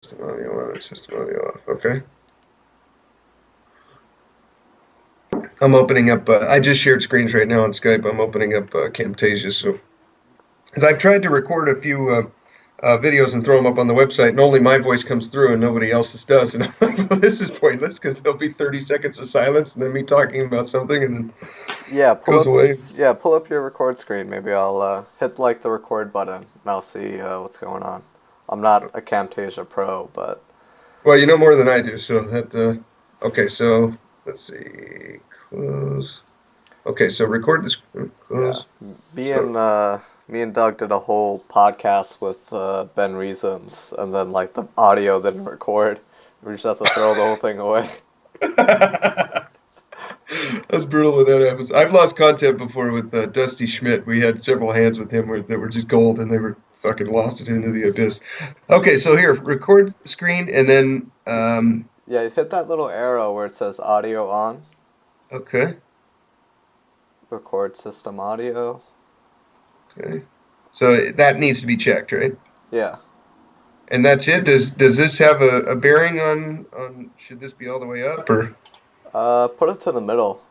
System audio on, system audio off. Okay. I'm opening up. I just shared screens right now on Skype. I'm opening up Camtasia. So, as I've tried to record a few videos and throw them up on the website, and only my voice comes through and nobody else's does. And I'm like, well, this is pointless because there'll be 30 seconds of silence and then me talking about something and then Yeah, it goes away. pull up your record screen. Maybe I'll hit like the record button and I'll see what's going on. I'm not a Camtasia pro, but Well, you know more than I do. So that. Okay. So let's see. Close. Okay. So record this. yeah, Close. me So. and uh, me and Doug did a whole podcast with Ben Reasons, and then like the audio didn't record. We just have to throw the whole thing away. That's brutal when that happens. I've lost content before with Dusty Schmidt. We had several hands with him that were just gold, and they were fucking lost it into the abyss. Okay, so here, record screen, and then Yeah, hit that little arrow where it says audio on, okay, record system audio. okay. So that needs to be checked, right? Yeah. And that's it. Does this have a bearing on? Should this be all the way up or Put it to the middle.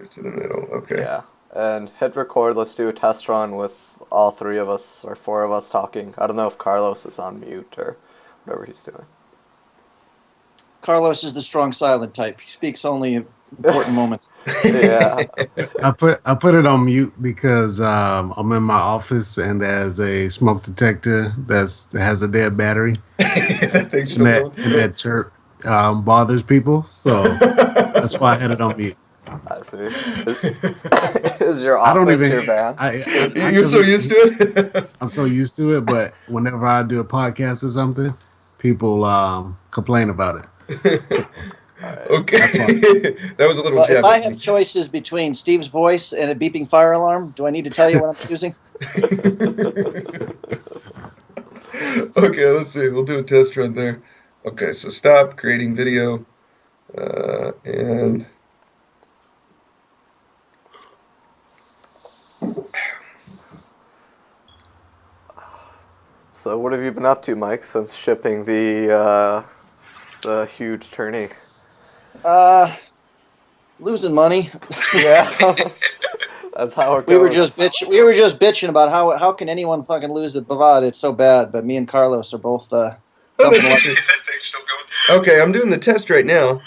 to the middle? Okay. Yeah. And hit record. Let's do a test run with all three of us or four of us talking. I don't know if Carlos is on mute or whatever he's doing. Carlos is the strong silent type. He speaks only at important moments. Yeah. I put it on mute because I'm in my office and there's a smoke detector that has a dead battery. That thing's And so that chirp bothers people, so that's why I had it on mute. I see. Is your I don't office even. your van? You're so used to it. I'm so used to it, but whenever I do a podcast or something, people complain about it. Okay, that was a little. Well, if I jab. have choices between Steve's voice and a beeping fire alarm, do I need to tell you what I'm choosing? Okay, let's see. We'll do a test run there. Okay, so stop creating video, and So what have you been up to, Mike, since shipping the huge tourney? Losing money. Yeah. That's how it goes. We were just bitching about how can anyone fucking lose at Bavad? It's so bad. But me and Carlos are both oh, dumping that's true. Okay, I'm doing the test right now.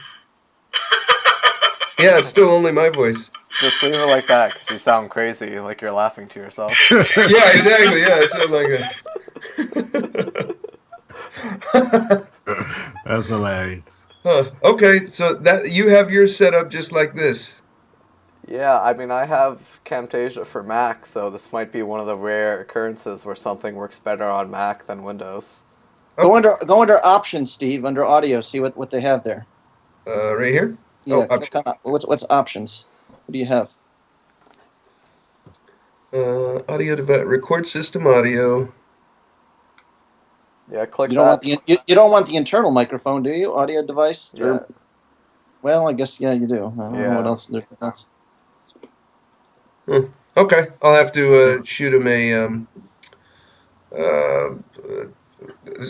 Yeah, it's still only my voice. Just leave it like that because you sound crazy, like you're laughing to yourself. Yeah, exactly. Yeah, it sounds like a. That's hilarious. Huh. Okay, so that you have yours set up just like this. Yeah, I mean, I have Camtasia for Mac, so this might be one of the rare occurrences where something works better on Mac than Windows. Go under options, Steve, under audio. See what they have there. Right here. Yeah, Oh, click on, what's options? What do you have? audio device, record system audio. Yeah, click You don't that. want you don't want the internal microphone, do you? Audio device? Yeah. Well, I guess yeah, you do. I don't know what else there's else. Okay, I'll have to shoot him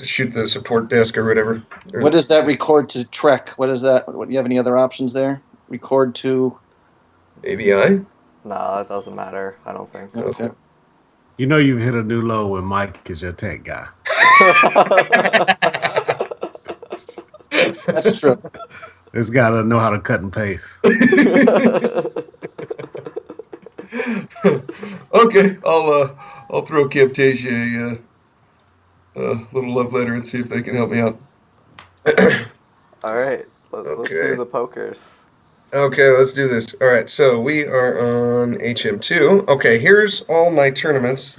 shoot the support desk or whatever. What does that record to Trek? What is that? What, do you have any other options there? Record to AVI? No, that doesn't matter, I don't think. okay. You know you've hit a new low when Mike is your tech guy. That's true. This guy doesn't know how to cut and paste. Okay, I'll throw Camtasia a little love letter and see if they can help me out. All right, let's do the pokers. Okay, let's do this. All right, so we are on HM2. Okay, here's all my tournaments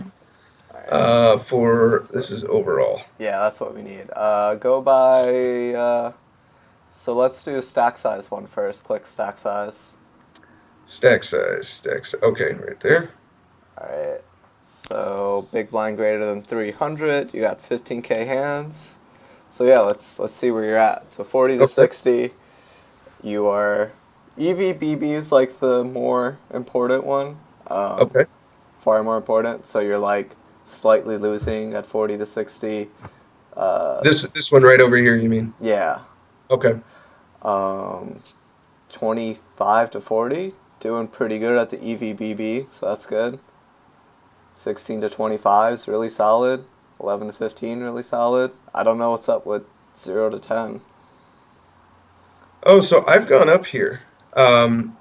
for, this is overall. Yeah, that's what we need. Go by, so let's do stack size one first. Click stack size. Stack size. Okay, right there. All right, so big blind greater than 300. You got 15K hands. So yeah, let's see where you're at. So 40 to 60, you are... EVBB is like the more important one. Okay. Far more important. So you're like slightly losing at 40 to 60. This one right over here, you mean? Yeah. Okay. 25 to 40, doing pretty good at the EVBB, so that's good. 16 to 25 is really solid. 11 to 15, really solid. I don't know what's up with 0 to 10. Oh, so I've gone up here.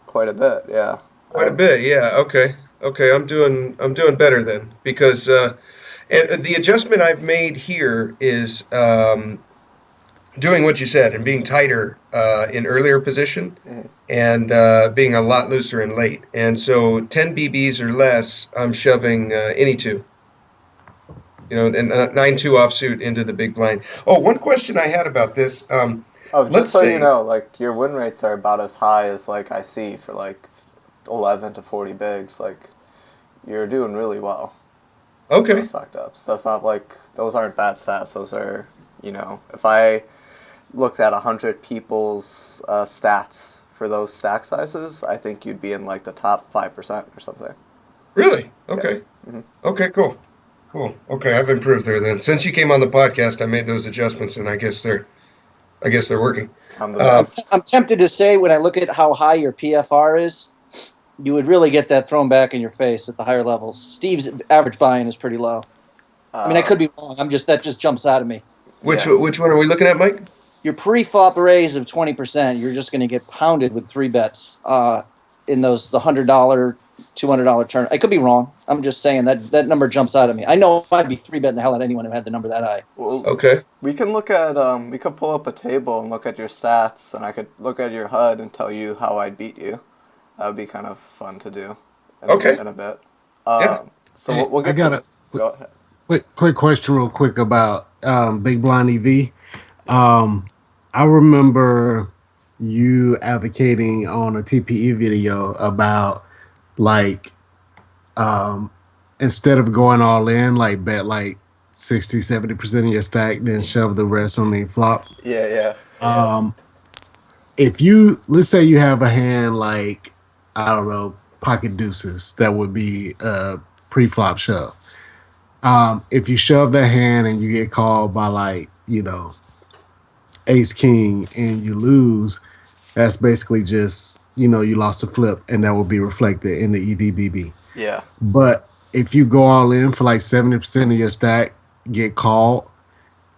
Quite a bit, yeah. Quite a bit, yeah. Okay. Okay, I'm doing better then because and the adjustment I've made here is doing what you said and being tighter in earlier position Mhm. and being a lot looser in late. And so 10 BBs or less, I'm shoving any two, and 9-2 offsuit into the big blind. Oh, one question I had about this. Oh, just Let's so you say, know, like your win rates are about as high as like I see for like 11 to 40 bigs. Like you're doing really well with those okay, stacked ups. That's not like those aren't bad stats. Those are, if I looked at 100 people's stats for those stack sizes, I think you'd be in like the top 5% or something. really? Yeah. Okay, hmm okay, cool, cool. Okay, I've improved there then. Since you came on the podcast, I made those adjustments, and I guess they're working. I'm the Um, best. I'm tempted to say when I look at how high your PFR is, you would really get that thrown back in your face at the higher levels. Steve's average buy-in is pretty low. I mean, I Uh, could be wrong. that just jumps out at me. which yeah. which one are we looking at, Mike? Your pre-flop raise of 20%, you're just going to get pounded with three bets in the $100, $200 turn. I could be wrong. I'm just saying that number jumps out at me. I know I'd be three betting the hell out of anyone who had the number that high. Well, Okay, we can we could pull up a table and look at your stats, and I could look at your HUD and tell you how I'd beat you. That would be kind of fun to do okay, in a bit. yeah. So Hey, we'll I get got to. a Go ahead. quick question, real quick about Big Blind EV. Um, I remember you advocating on a TPE video about like um, instead of going all in, like bet like 60-70% of your stack, then shove the rest on the flop. Yeah, yeah. Um, if you let's say you have a hand like I don't know pocket deuces, that would be a pre-flop shove. If you shove that hand and you get called by like ace king and you lose, that's basically just you lost a flip and that will be reflected in the EVBB. Yeah. But if you go all in for like 70% of your stack, get called,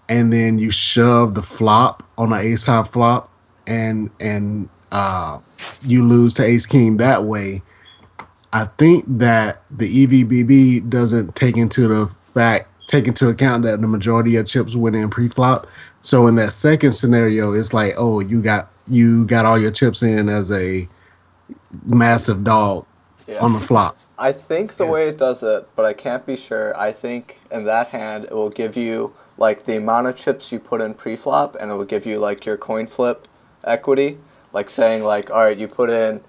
and then you shove the flop on an ace high flop, and you lose to ace king that way. I think that the EVBB doesn't take into account that the majority of chips went in pre-flop. So in that second scenario, it's like, oh, you got all your chips in as a massive dog Yeah. on the flop. I think the Yeah. way it does it, but I can't be sure. I think in that hand it will give you like the amount of chips you put in pre-flop, and it will give you like your coin flip equity. Like saying like, all right, you put in,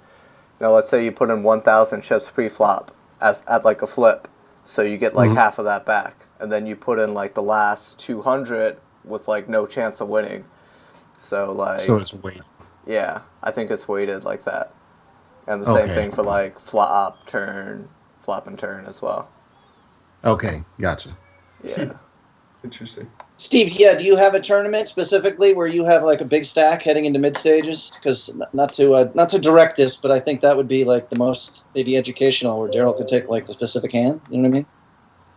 let's say you put in 1,000 chips pre-flop as at like a flip, so you get like Mhm. half of that back, and then you put in like the last 200 with like no chance of winning. So So like, it's weight. yeah, I think it's weighted like that. And the same Okay. thing for like flop, turn, flop and turn as well. Okay. Gotcha. Yeah. Interesting. Steve, yeah, do you have a tournament specifically where you have like a big stack heading into mid stages? Because not to direct this, but I think that would be like the most maybe educational, where Daryl could take like a specific hand. You know what I mean?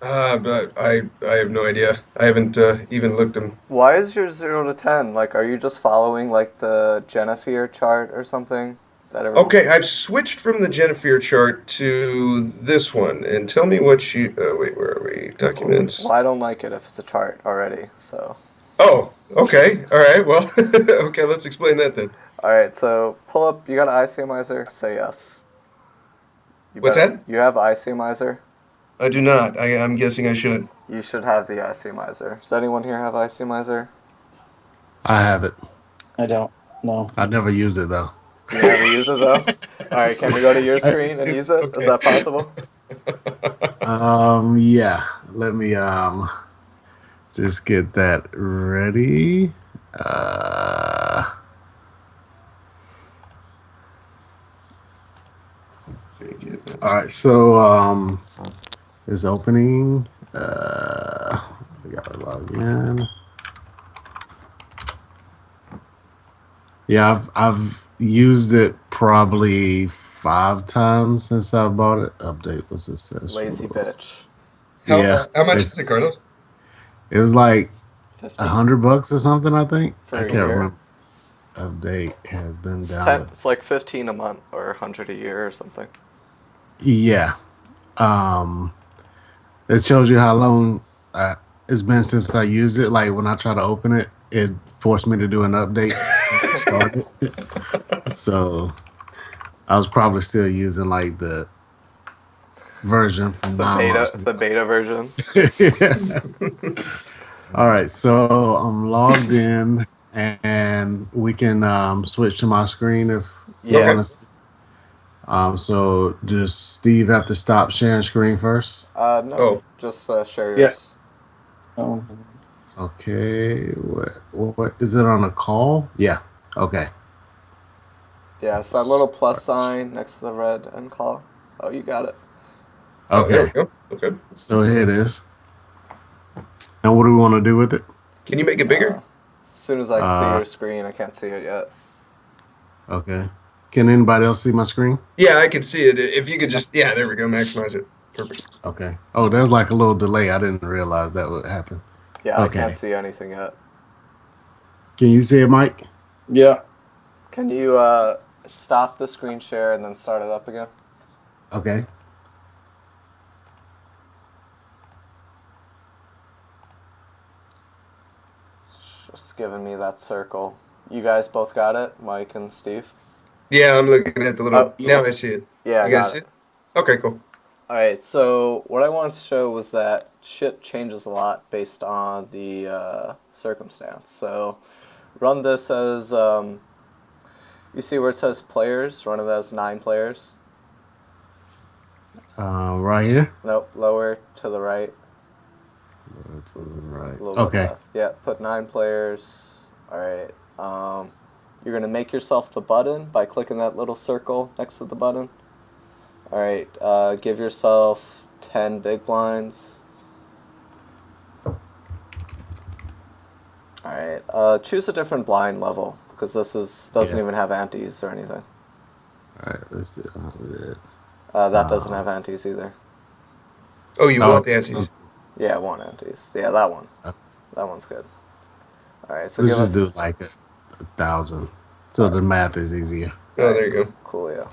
But I have no idea. I haven't even looked them. Why is your 0 to 10? Like, are you just following like the Jennifer chart or something? That everyone. Okay, I've switched from the Jennifer chart to this one, and tell me what you. Wait, where are we? Documents. Well, I don't like it if it's a chart already. So. Oh, okay. All right. Well, okay. Let's explain that then. All right. So pull up. You got an ICMizer? Say yes. You What's better. that? You have ICMizer? I do not. I'm guessing I should. You should have the ICMizer. Does anyone here have ICMizer? I have it. I don't know. I never use it though. You never use it though. All right. Can we go to your I screen and assume- use it? Is okay. that possible? Yeah. Let me just get that ready. All right, so it's opening. I gotta log in. Yeah, I've used it probably 5 times since I bought it. Update what's it says. Lazy bitch. Yeah, How much is it's it, Carlos? it was like 15 $100 or something. I think I for a can't year. remember. Update has been It's 10. downloaded. It's like 15 a month or 100 a year or something. Yeah, um, it shows you how long it's been since I used it. Like when I try to open it, it forced me to do an update to start it. So I was probably still using like the version from The 9 months beta, ago. the beta version. All right, so I'm logged in, and we can switch to my screen if you Yeah. Okay. want to. So does Steve have to stop sharing screen first? No. Oh, Just share Yeah. yours. Okay, what is it on a call? Yeah. Okay. Yeah, it's that little plus sign next to the red end call. Oh, you got it. oh, there we Okay. go. Okay. So here it is. And what do we want to do with it? Can you make it bigger? As soon as I see Uh, your screen, I can't see it yet. okay. Can anybody else see my screen? Yeah, I can see it. If you could just, yeah, there we go. Maximize it. Perfect. Okay. Oh, there's like a little delay. I didn't realize that would happen. Yeah, I can't Okay. see anything yet. Can you see it, Mike? Yeah. Can you stop the screen share and then start it up again? Okay. Just giving me that circle. You guys both got it, Mike and Steve? Yeah, I'm looking at the little. Oh, Now I see it. yeah, I You guys got see it. it? Okay, cool. Alright, so what I wanted to show was that shit changes a lot based on the circumstance. So run this as, you see where it says players? Run it as 9 players. Right here. Nope, lower to the right. Right. A little bit Okay. left. Yeah, put 9 players. Alright. You're going to make yourself the button by clicking that little circle next to the button. Alright, give yourself 10 big blinds. Alright, choose a different blind level, because this doesn't even have antes or anything. All right. Let's do 100. That doesn't have antes either. Oh, you Oh, want the okay, antes? so Yeah, one antes. Yeah, that one. uh, That one's good. Alright, so let's give just us... do like 1,000, so the math is easier. Oh, there you go. Cool, yeah.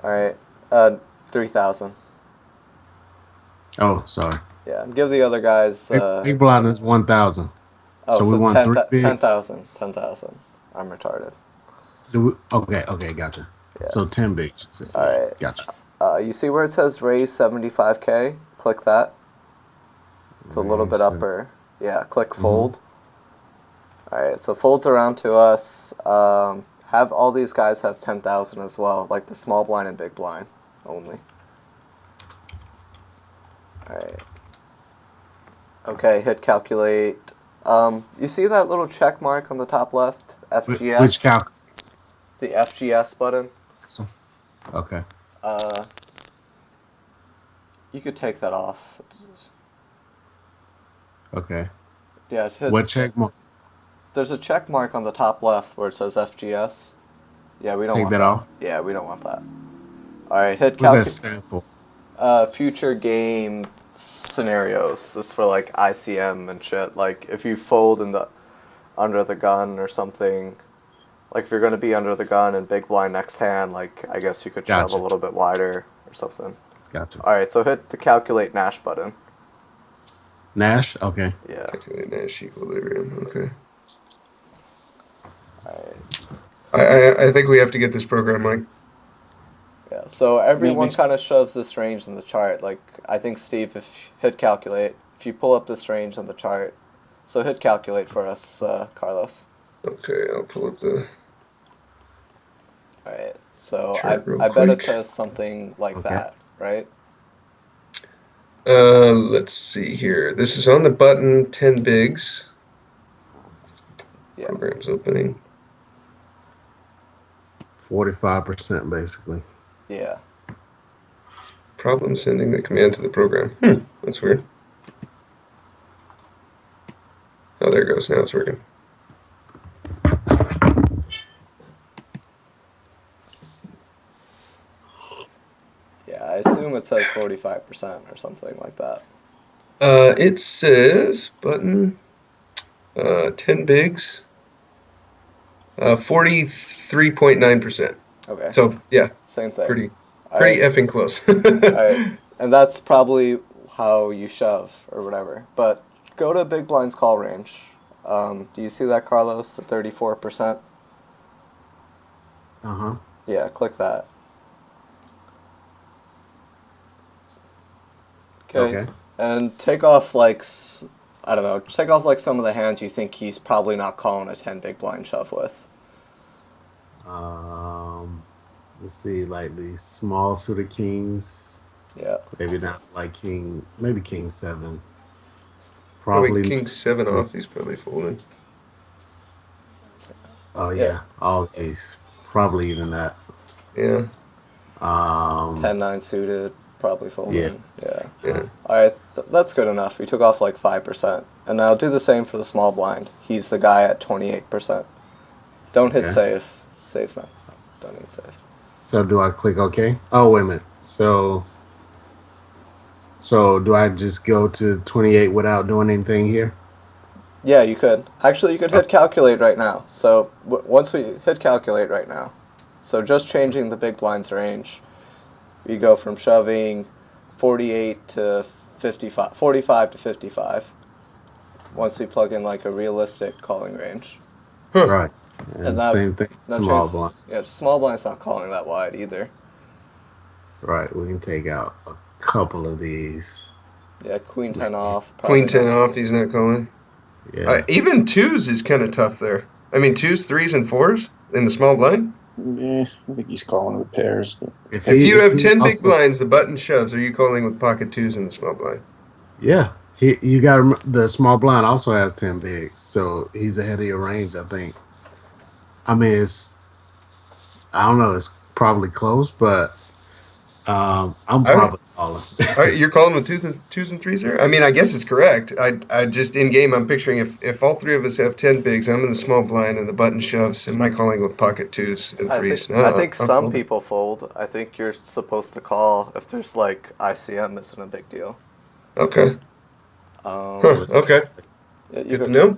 Alright, 3,000. Oh, sorry. Yeah, and give the other guys... Big blind is 1,000. oh, So we so want 3 big. 10,000. 10,000. I'm retarded. Okay. Okay. Gotcha. Yeah. So 10 bigs. Yeah, Alright. gotcha. You see where it says raise 75k? Click that. It's a little bit upper. Yeah, click fold. Alright, so fold's around to us. Have all these guys have 10,000 as well, like the small blind and big blind only. Alright. Okay, hit calculate. You see that little check mark on the top left? FGS? Which calc? The FGS button? Okay. You could take that off. Okay. Yeah, it's hit. What check mark? There's a check mark on the top left where it says FGS. Yeah, we don't Take want that that. off? Yeah, we don't want that. Alright, hit What's that calculate. stand for? Future game scenarios. This is for like ICM and shit. Like if you fold in the under the gun or something. Like if you're gonna be under the gun and big blind next hand, like I guess you could shove Gotcha. a little bit wider or something. Gotcha. Alright, so hit the calculate Nash button. Nash? Okay. Yeah. Calculate Nash equilibrium. Okay. Alright. I think we have to get this program, Mike. Yeah. So everyone Maybe. kind of shoves this range in the chart. Like I think Steve, if hit calculate, if you pull up this range on the chart, so hit calculate for us, Carlos. Okay, I'll pull up the. Alright. So Chart real I bet it quick. says something like Okay. that, right? Let's see here. This is on the button 10 bigs. Yeah. Program's opening. 45% basically. Yeah. Problem sending the command to the program. That's weird. Oh, there it goes. Now it's working. it says 45% or something like that. It says button 10 bigs, 43.9%. Okay, So yeah, same thing. pretty All pretty right, effing close. all right, and that's probably how you shove or whatever. But go to big blind's call range. Do you see that, Carlos? The 34%. Uh-huh. Yeah, click that. Okay, Okay. and take off like I don't know, take off like some of the hands you think he's probably not calling a 10 big blind shove with. Um, let's see, like the small suited kings, Yeah. maybe not like maybe king seven. Probably Probably. king 7 off. He's probably folding. Oh Yeah. yeah, all ace. Probably even that. Yeah, 10-9 suited, probably Yeah. folding. Yeah. yeah. Alright, that's good enough. You took off like 5%. And now do the same for the small blind. He's the guy at 28%. Don't hit Okay. save. Save's not. Don't need save. So do I click OK? Oh wait a minute. So do I just go to 28 without doing anything here? Yeah, you could. Actually, you could hit calculate right now. So once we hit calculate right now, so just changing the big blind's range, we go from shoving 48 to 55, 45 to 55. Once we plug in like a realistic calling range, Huh. Right. and And that same thing. no Small chance. blind. Yeah, small blind's not calling that wide either. Right. We can take out a couple of these. Yeah, queen 10 off. Queen Probably 10 not. off. He's not calling. Yeah. Even twos is kind of tough there. I mean, twos, threes, and fours in the small blind. I think he's calling with pairs. If you have he 10 big also, blinds, the button shoves. Are you calling with pocket twos in the small blind? yeah, you got the small blind also has 10 bigs, so he's ahead of your range. I think. I mean, I don't know, it's probably close, but I'm All right. probably calling. All right, you're calling with twos and threes there? I mean, I guess it's correct. I just in game, I'm picturing if all three of us have 10 bigs, I'm in the small blind and the button shoves. Am I calling with pocket twos and threes? I think I'm some folding. people fold. I think you're supposed to call if there's like ICM isn't a big deal. Okay. Um, Huh. Okay. yeah, you Good to could. know.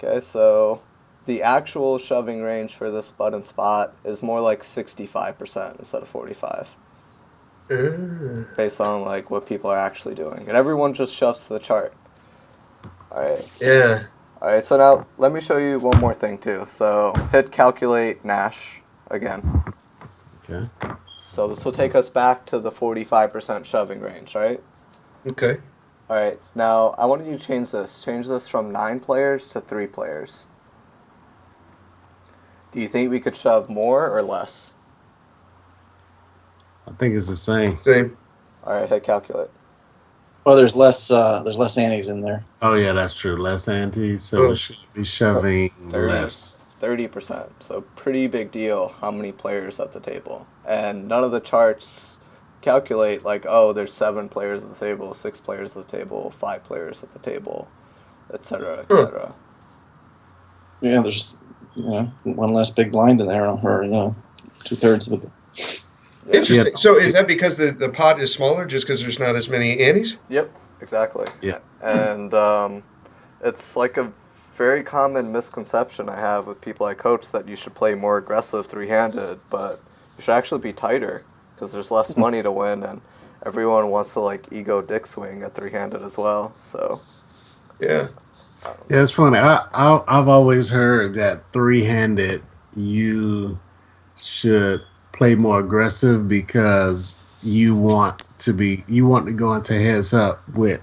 Okay, so the actual shoving range for this button spot is more like 65% instead of 45, based on like what people are actually doing, and everyone just shoves to the chart. All right. Yeah. All right. So now let me show you one more thing too. So hit calculate Nash again. Okay. So this will take us back to the 45% shoving range, right? Okay. All right. Now I want you to change this. Change this from 9 players to 3 players. Do you think we could shove more or less? I think it's the same. Same. All right. Hit calculate. Well, there's less antes in there. Oh yeah, that's true. Less antes, so Oh. we should be shoving 30. less. 30%. So pretty big deal how many players at the table. And none of the charts calculate like, oh, there's 7 players at the table, 6 players at the table, 5 players at the table, etc., etc. Yeah, there's one less big blind in there, or 2/3 of it. Interesting. So is that because the pot is smaller, just because there's not as many antes? Yep, exactly. Yeah. And it's like a very common misconception I have with people I coach that you should play more aggressive three-handed, but you should actually be tighter because there's less money to win, and everyone wants to like ego dick swing at three-handed as well. So Yeah. Yeah, it's funny. I've always heard that three-handed you should play more aggressive because you want to go into heads up with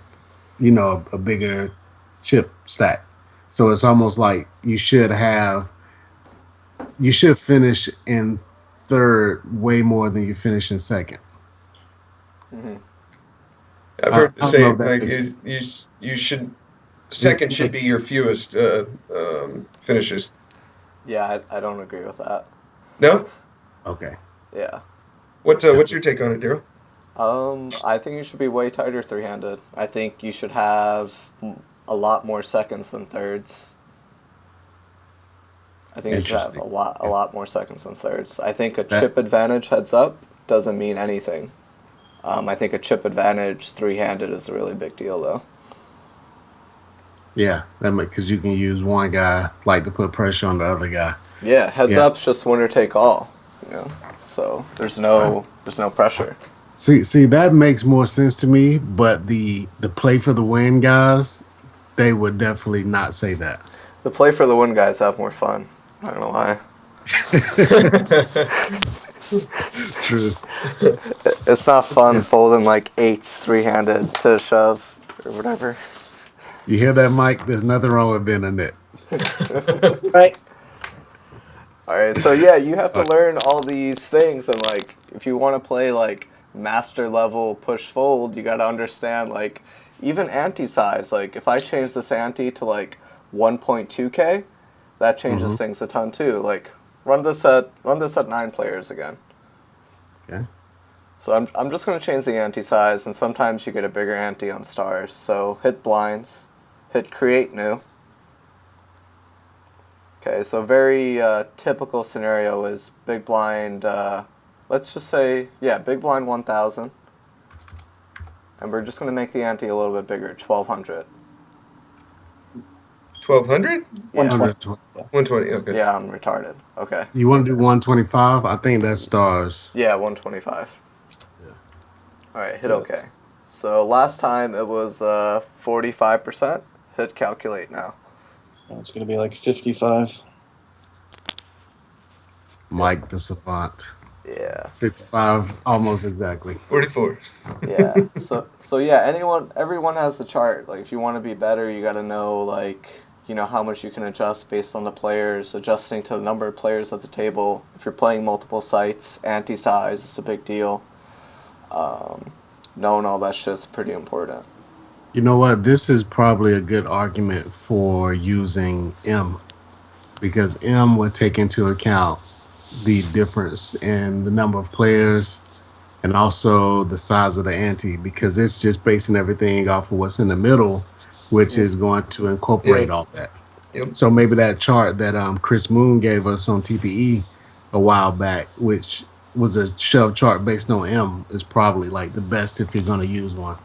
a bigger chip stack. So it's almost like you should finish in third way more than you finish in second. I've I heard the don't know if same. that Like makes sense. you should second should be your fewest finishes. yeah, I don't agree with that. No? Okay. Yeah. What's your take on it, Daryl? I think you should be way tighter three-handed. I think you should have a lot more seconds than thirds. I think you should have Interesting. a lot more seconds than thirds. I think a That- chip advantage heads up doesn't mean anything. I think a chip advantage three-handed is a really big deal, though. Yeah, that because you can use one guy like to put pressure on the other guy. Yeah, heads Yeah. up's just winner take all, So there's no pressure. See, that makes more sense to me. But the play for the win guys, they would definitely not say that. The play for the win guys have more fun. I don't know why. True. It's not fun folding like eights three-handed to shove or whatever. You hear that, Mike? There's nothing wrong with being a nit. Right. All right, so yeah, you have to learn all these things, and like if you want to play like master level push fold, you got to understand like even ante size. Like if I change this ante to like 1.2k, that changes Mm-hmm. things a ton too. Like run this at 9 players again. Okay. So I'm just gonna change the ante size, and sometimes you get a bigger ante on stars. So hit blinds, hit create new. Okay, so very typical scenario is big blind, let's just say, yeah, big blind 1,000. And we're just going to make the ante a little bit bigger, 1,200. 1,200? Yeah, 120. 120. Okay. yeah, I'm retarded. Okay. You want to do 125? I think that's stars. Yeah, 125. Yeah. All right, hit OK. So last time it was 45%. Hit calculate now. It's going to be like 55. Mike the Savant. Yeah. 55, almost exactly. 44. Yeah. So yeah, everyone has the chart. Like if you want to be better, you got to know like how much you can adjust based on the players, adjusting to the number of players at the table. If you're playing multiple sites, ante size is a big deal. Knowing all that shit's pretty important. You know what? This is probably a good argument for using M because M would take into account the difference in the number of players and also the size of the ante because it's just basing everything off of what's in the middle, which is going to incorporate Yeah. all that. Yep. So maybe that chart that Chris Moon gave us on TPE a while back, which was a shove chart based on M, is probably like the best if you're going to use one.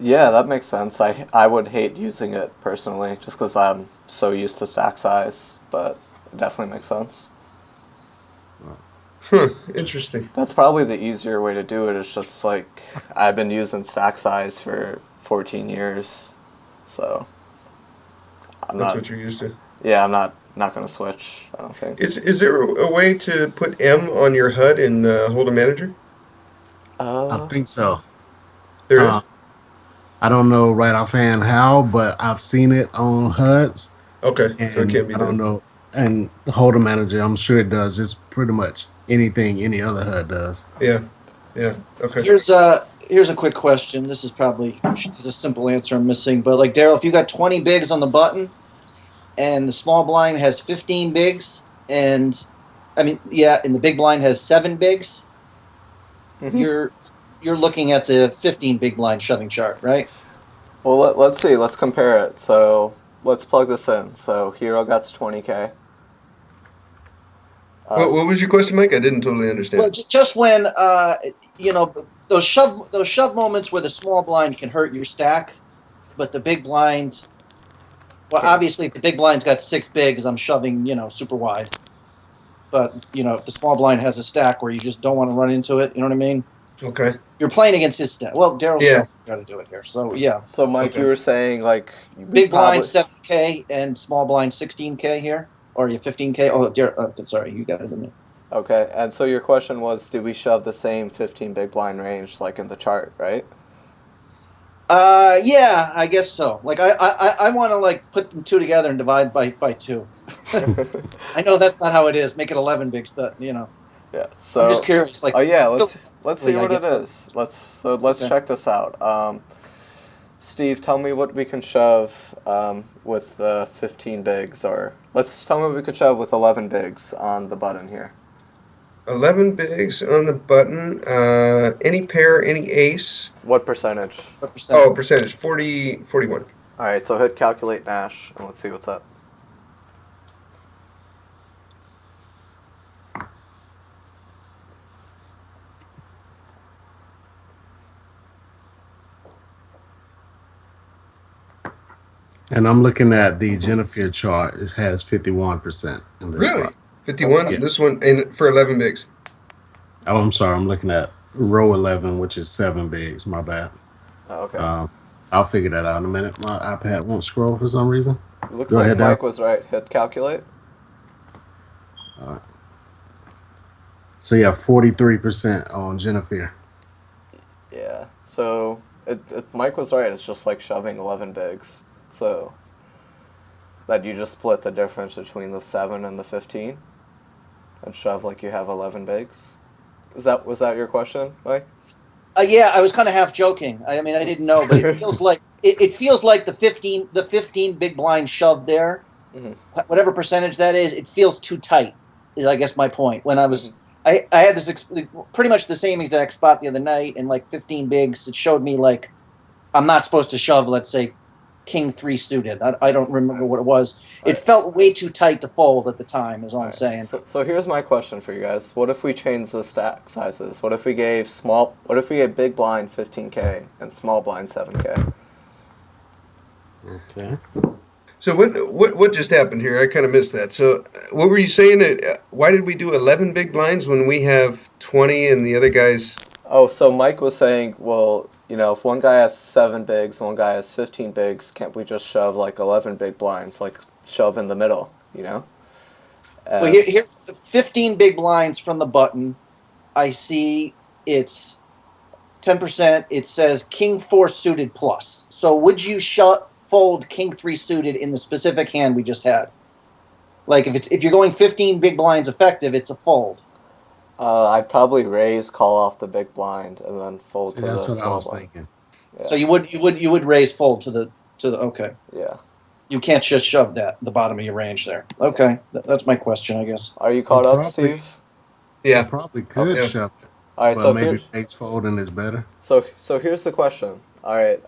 Yeah, that makes sense. I would hate using it personally, just because I'm so used to stack size, but it definitely makes sense. Huh. Interesting. That's probably the easier way to do it. It's just like I've been using stack size for 14 years, so That's what you're used to. Yeah, I'm not gonna switch. I don't think. Is there a way to put M on your HUD in Hold'em Manager? I think so. There is? I don't know right offhand how, but I've seen it on HUDs, Okay, so it and can't be I don't done. know. And the Holder Manager, I'm sure it does just pretty much anything any other HUD does. Yeah. Okay. Here's a quick question. This is probably there's a simple answer I'm missing, but like Daryl, if you got 20 bigs on the button, and the small blind has 15 bigs, and and the big blind has 7 bigs, you're looking at the 15 big blind shoving chart, right? Well, let's see. Let's compare it. So let's plug this in. So Hero gets 20K. What was your question, Mike? I didn't totally understand. Well, just when those shove moments where the small blind can hurt your stack, but the big blind. Well, obviously, if the big blind's got 6 bigs, I'm shoving, super wide. But, if the small blind has a stack where you just don't want to run into it, you know what I mean? Okay. You're playing against his stack. Well, Daryl's Yeah. got to do it here. So, yeah. So Mike, Okay. you were saying like Big blind 7K and small blind 16K here? Or you 15K? Oh, sorry, you got it in there. Okay, and so your question was, do we shove the same 15 big blind range like in the chart, right? Yeah, I guess so. Like, I want to, like, put them 2 together and divide by 2. I know that's not how it is. Make it 11 bigs, but, Yeah. So I'm just curious. Like, oh yeah, let's see what it get is. Let's check this out. Steve, tell me what we can shove with 15 bigs, or tell me what we could shove with 11 bigs on the button here. 11 bigs on the button. Any pair, any ace. What percentage? What percent? Oh, percentage. 41. All right, so hit calculate Nash, and let's see what's up. And I'm looking at the Jennifer chart. It has 51% in this spot. Really? 51? Yeah. This one in for 11 bigs. Oh, I'm sorry. I'm looking at row 11, which is 7 bigs. My bad. Oh, okay. I'll figure that out in a minute. My iPad won't scroll for some reason. It looks Go like ahead, Daryl. Mike was right. Hit calculate. All right. So yeah, 43% on Jennifer. Yeah. So Mike was right. It's just like shoving 11 bigs. So that you just split the difference between the 7 and the 15 and shove like you have 11 bigs. Was that your question, Mike? Yeah, I was kind of half joking. I mean, I didn't know, but it feels like it feels like the 15 big blind shove there, whatever percentage that is, it feels too tight. Is I guess my point. When I was, I had this pretty much the same exact spot the other night, and like 15 bigs, it showed me like I'm not supposed to shove, let's say, King 3 suited. I don't remember what it was. It felt way too tight to fold at the time, is all I'm saying. So here's my question for you guys. What if we change the stack sizes? What if we gave big blind 15K and small blind 7K? Okay. So what just happened here? I kind of missed that. So what were you saying? Why did we do 11 big blinds when we have 20 and the other guys? Oh, so Mike was saying, well, if one guy has 7 bigs and one guy has 15 bigs, can't we just shove like 11 big blinds, like shove in the middle, Well, here's the 15 big blinds from the button. I see it's 10%. It says King 4 suited plus. So would you fold King 3 suited in the specific hand we just had? Like if you're going 15 big blinds effective, it's a fold. I'd probably raise, call off the big blind, and then fold to the That's what I small was blind. thinking. Yeah. So you would raise fold to the okay. Yeah. You can't just shove that at the bottom of your range there. Okay, that's my question, I guess. Are you caught up, Steve? Yeah. I probably could yeah. shove it. All right, But so maybe raise folding is better. So here's the question. All right,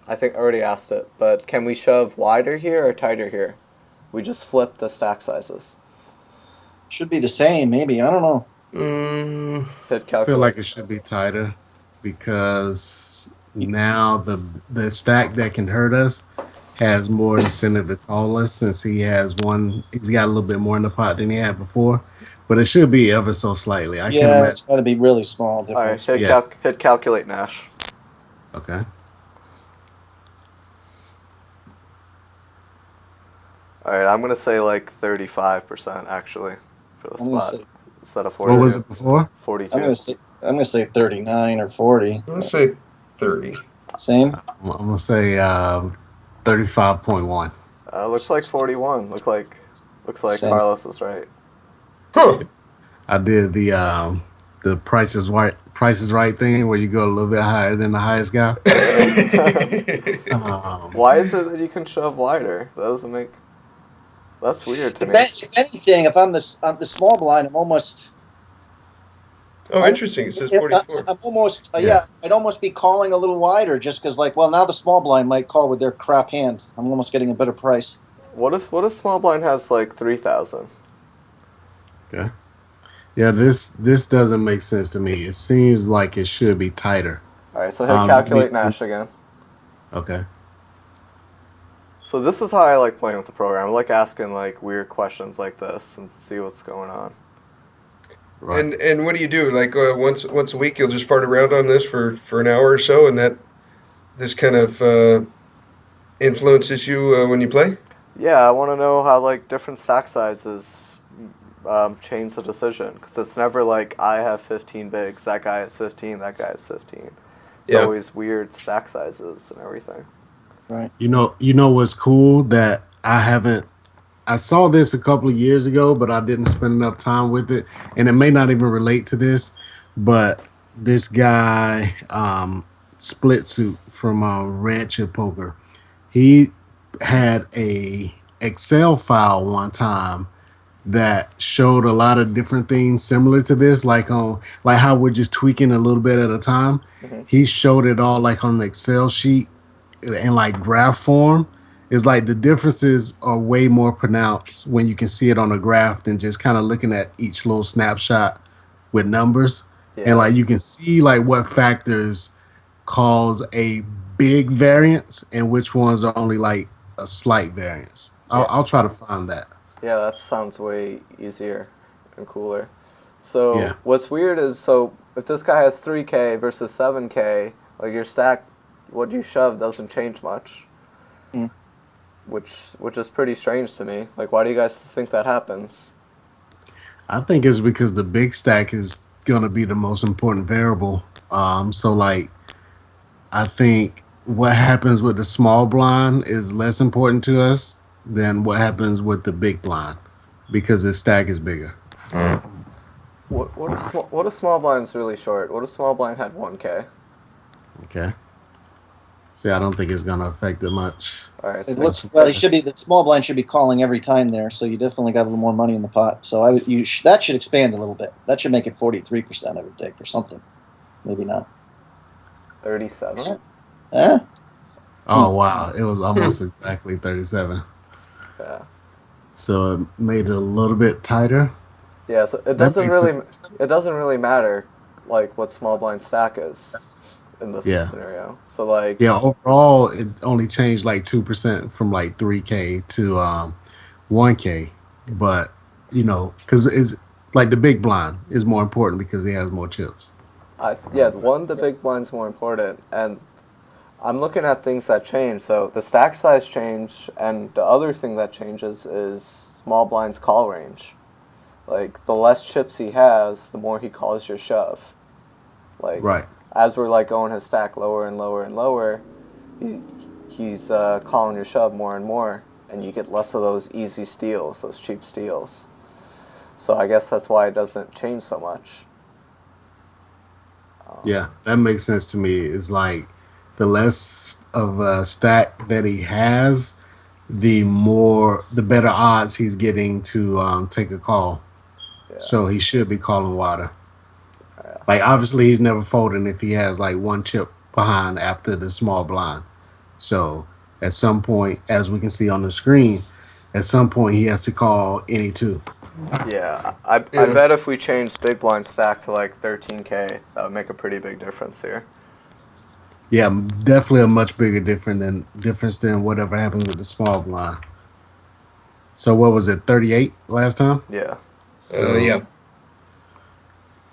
I think I already asked it, but can we shove wider here or tighter here? We just flip the stack sizes. Should be the same, maybe. I don't know. Hit I calculate. feel like it should be tighter because now the stack that can hurt us has more incentive to call us since he's got a little bit more in the pot than he had before. But it should be ever so slightly. I can imagine. It's got to be really small difference. All right, hit calculate, Nash. Okay. All right, I'm gonna say like 35% actually for the spot instead of 40. What was it before? 42. I'm gonna say 39 or 40. I'm gonna say 30. Same. I'm gonna say 35.1. Looks like 41. Looks like Same. Carlos is right. Huh. I did the Price is Right thing where you go a little bit higher than the highest guy. Why is it that you can shove wider? That doesn't make. That's weird to me. If anything, if I'm the small blind, I'm almost. Oh, interesting. It says 44. I'm almost I'd almost be calling a little wider just because, like, well, now the small blind might call with their crap hand. I'm almost getting a better price. What if small blind has like 3,000? Okay. Yeah, this doesn't make sense to me. It seems like it should be tighter. All right, so hit calculate Nash again. Okay. So this is how I like playing with the program. I like asking like weird questions like this and see what's going on. Right. And what do you do? Like once a week, you'll just fart around on this for an hour or so, and this kind of influences you when you play. Yeah, I want to know how like different stack sizes change the decision because it's never like I have 15 bigs, that guy has 15, that guy has 15. It's always weird stack sizes and everything. Right. You know what's cool that I saw this a couple of years ago, but I didn't spend enough time with it, and it may not even relate to this, but this guy, Split Suit from Red Chip Poker, he had a Excel file one time that showed a lot of different things similar to this, like how we're just tweaking a little bit at a time. Mm-hmm. He showed it all like on an Excel sheet in like graph form. It's like the differences are way more pronounced when you can see it on a graph than just kind of looking at each little snapshot with numbers. Yes. And like you can see like what factors cause a big variance and which ones are only like a slight variance. Yeah. I'll try to find that. Yeah, that sounds way easier and cooler. So Yeah. what's weird is, so if this guy has 3K versus 7K, like your stack, what you shove doesn't change much, Mm. which is pretty strange to me. Like, why do you guys think that happens? I think it's because the big stack is gonna be the most important variable. So like I think what happens with the small blind is less important to us than what happens with the big blind because the stack is bigger. What if small blind's really short? What if small blind had 1K? Okay. See, I don't think it's gonna affect it much. All right, It so looks well. He should be the small blind should be calling every time there, so you definitely got a little more money in the pot. So that should expand a little bit. That should make it 43%, I would think, or something. Maybe not. 37. Eh? Oh wow, it was almost exactly 37. Yeah. So it made it a little bit tighter. Yeah. So That makes sense. it doesn't really matter like what small blind stack is in this Yeah. scenario. So like Yeah, overall it only changed like 2% from like 3K to 1K. But because it's like the big blind is more important because he has more chips. the big blind's more important, and I'm looking at things that change. So the stack size change, and the other thing that changes is small blind's call range. Like the less chips he has, the more he calls your shove. Like Right. as we're like going his stack lower and lower and lower, he's calling your shove more and more, and you get less of those easy steals, those cheap steals. So I guess that's why it doesn't change so much. Yeah, that makes sense to me. It's like the less of a stack that he has, the better odds he's getting to take a call. Yeah. So he should be calling water. Like obviously he's never folding if he has like one chip behind after the small blind. So at some point, as we can see on the screen, at some point he has to call any two. Yeah, I bet if we changed big blind stack to like 13K, that would make a pretty big difference here. Yeah, definitely a much bigger difference than whatever happens with the small blind. So what was it, 38 last time? Yeah. Yeah.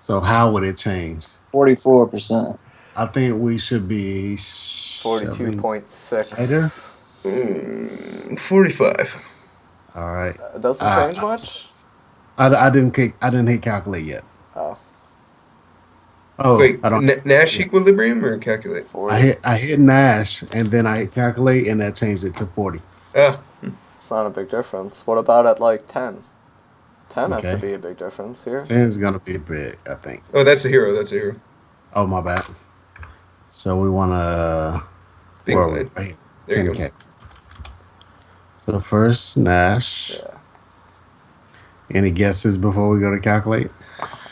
So how would it change? 44%. I think we should be shoving tighter. 42.6. 45. All right. It doesn't change much? I didn't hit calculate yet. Oh, Oh, Wait, I don't. Nash Yeah. equilibrium or calculate? 40. I hit Nash and then I hit calculate and that changed it to 40. Ah, It's not a big difference. What about at like 10? 10 has to Okay. be a big difference here. 10 is gonna be big, I think. oh, that's a hero. That's a hero. Oh my bad. So we wanna Big where are blind. we? Right, There you 10K. So first Nash. Yeah. Any guesses before we go to calculate?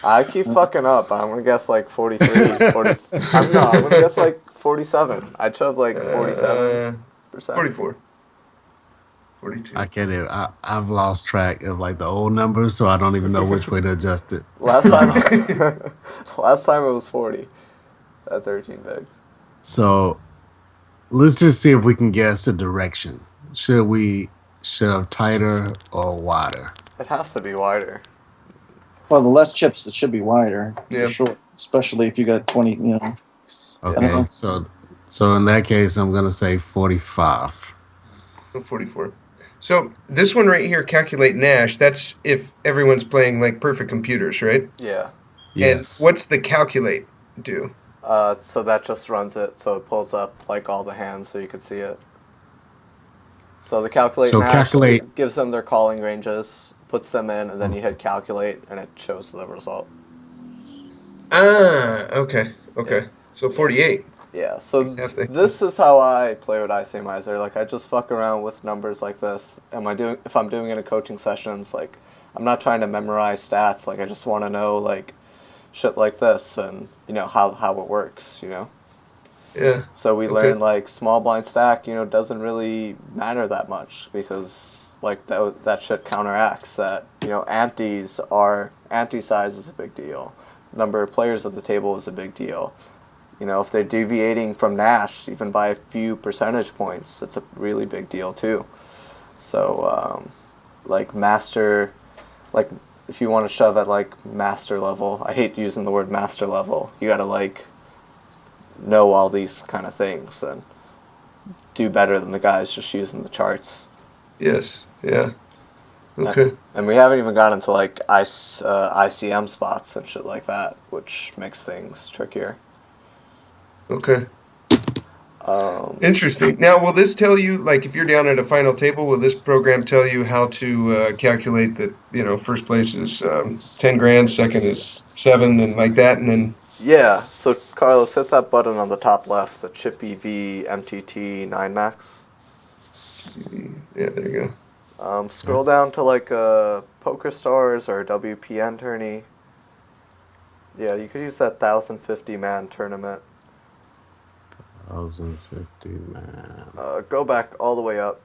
I keep fucking up. I'm gonna guess like 43, 40. I'm gonna guess like 47. I'd shove like 47%. 44. 42. I can't even, I've lost track of like the old numbers, so I don't even know which way to adjust it. Last time, last time it was 40 at 13 bigs. So let's just see if we can guess the direction. Should we shove tighter or wider? It has to be wider. Well, the less chips, it should be wider Yeah. for sure. Especially if you got 20. Okay, Uh-huh. so in that case, I'm gonna say 45. 44. So this one right here, calculate Nash, that's if everyone's playing like perfect computers, right? Yeah. Yes. And what's the calculate do? So that just runs it. So it pulls up like all the hands so you could see it. So the calculate So Nash calculate- gives them their calling ranges, puts them in, and then you hit calculate, and it shows the result. Ah, okay. So 48. Yeah, so Definitely. this is how I play with ICMizer. Like, I just fuck around with numbers like this. If I'm doing it in coaching sessions, like, I'm not trying to memorize stats. Like, I just want to know, like, shit like this and, how it works, Yeah. So we Okay. learn, like, small blind stack, doesn't really matter that much because, like, that shit counteracts that, ante size is a big deal. Number of players at the table is a big deal. if they're deviating from Nash even by a few percentage points, it's a really big deal too. So, like master, like if you want to shove at like master level, I hate using the word master level. You gotta like know all these kind of things and do better than the guys just using the charts. Yes. Yeah. Okay. And we haven't even gotten to like ICM spots and shit like that, which makes things trickier. Okay. Um, Interesting. Now, will this tell you, like, if you're down at a final table, will this program tell you how to calculate that, first place is 10 grand, second is 7, and like that, and then. yeah, so Carlos, hit that button on the top left, the Chip EV MTT 9 Max. Yeah, there you go. Scroll down to like Poker Stars or WPN tourney. Yeah, you could use that 1,050 man tournament. 1,050, man. Go back all the way up.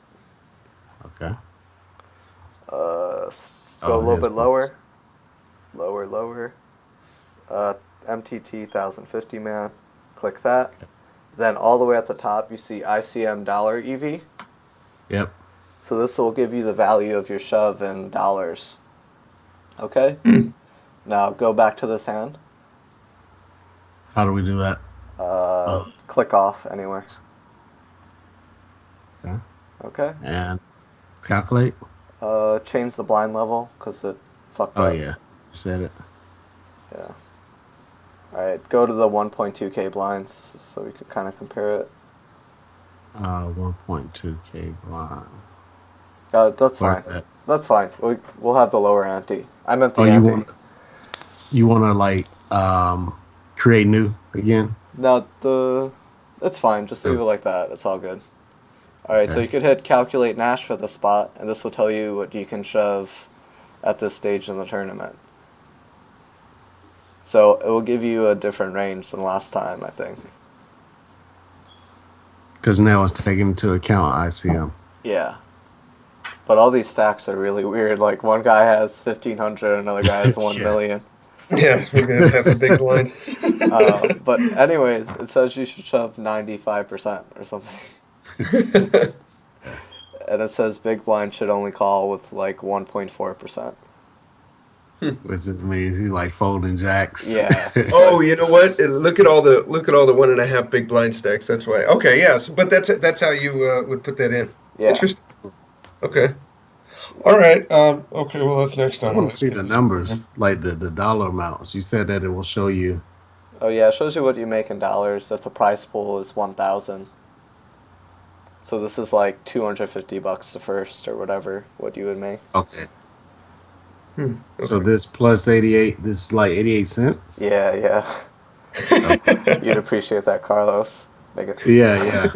Okay. Go a little bit lower. Lower. MTT 1,050 man. Click that. Okay. Then all the way at the top, you see ICM dollar EV. Yep. So this will give you the value of your shove in dollars. Okay? Now go back to this hand. How do we do that? Click off anywhere. Okay. Okay? And calculate. Change the blind level because it fucked Oh up. yeah, you said it. Yeah. Alright, go to the 1.2K blinds so we could kind of compare it. 1.2K blind. That's Where's fine. that? That's fine. We'll have the lower ante. I meant the Oh, ante. you wanna like create new again? No, it's fine. Just leave it like that. It's all good. Alright, so you could hit calculate Nash for the spot, and this will tell you what you can shove at this stage in the tournament. So it will give you a different range than last time, I think. Because now it's taking into account ICM. Yeah. But all these stacks are really weird. Like one guy has 1,500, another guy has 1 Yeah. million. Yeah, we're going to have a big blind. But anyways, it says you should shove 95% or something. And it says big blind should only call with like 1.4%. Which just means he's like folding jacks. Yeah. Oh, you know what? Look at all the 1.5 big blind stacks. That's why. Okay, yes, but that's how you would put that in. Yeah. Interesting. Okay. All right. Okay. Well, that's next I on. want to see the numbers, like the dollar amounts. You said that it will show you. Oh yeah, it shows you what you make in dollars if the price pool is 1,000. So this is like $250 the first or whatever what you would make. Okay. Okay. So this plus 88, this is like 88 cents? Yeah. You'd appreciate that, Carlos. Make it. Yeah.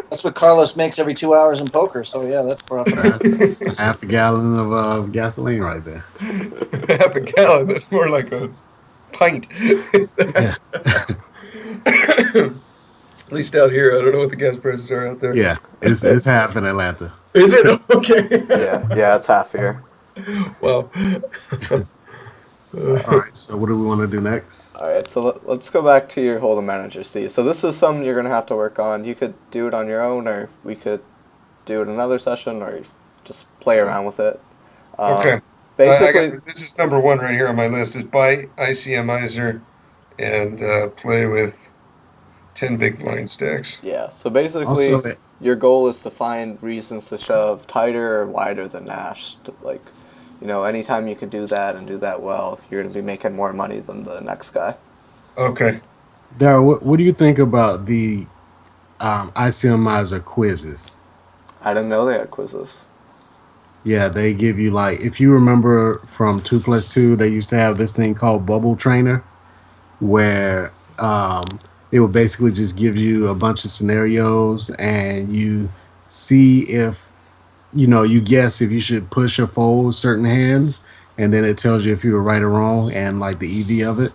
That's what Carlos makes every 2 hours in poker. So yeah, that's probably. That's half a gallon of gasoline right there. Half a gallon. That's more like a pint. Yeah. At least out here, I don't know what the gas prices are out there. Yeah, it's half in Atlanta. Is it? Okay. Yeah, it's half here. Wow. All right, so what do we want to do next? All right, so let's go back to your Hold'em Manager, Steve. So this is something you're going to have to work on. You could do it on your own, or we could do it another session, or just play around with it. Okay. Basically, this is number 1 right here on my list. Is buy ICMizer and play with 10 big blind stacks. yeah. So basically, Also, your goal is to find reasons to shove tighter or wider than Nash. Like, anytime you can do that and do that well, you're going to be making more money than the next guy. Okay. Darryl, what do you think about the ICMizer quizzes? I didn't know they had quizzes. Yeah, they give you like, if you remember from 2+2, they used to have this thing called Bubble Trainer, where it would basically just give you a bunch of scenarios and you see if, you guess if you should push or fold certain hands, and then it tells you if you were right or wrong and like the EV of it.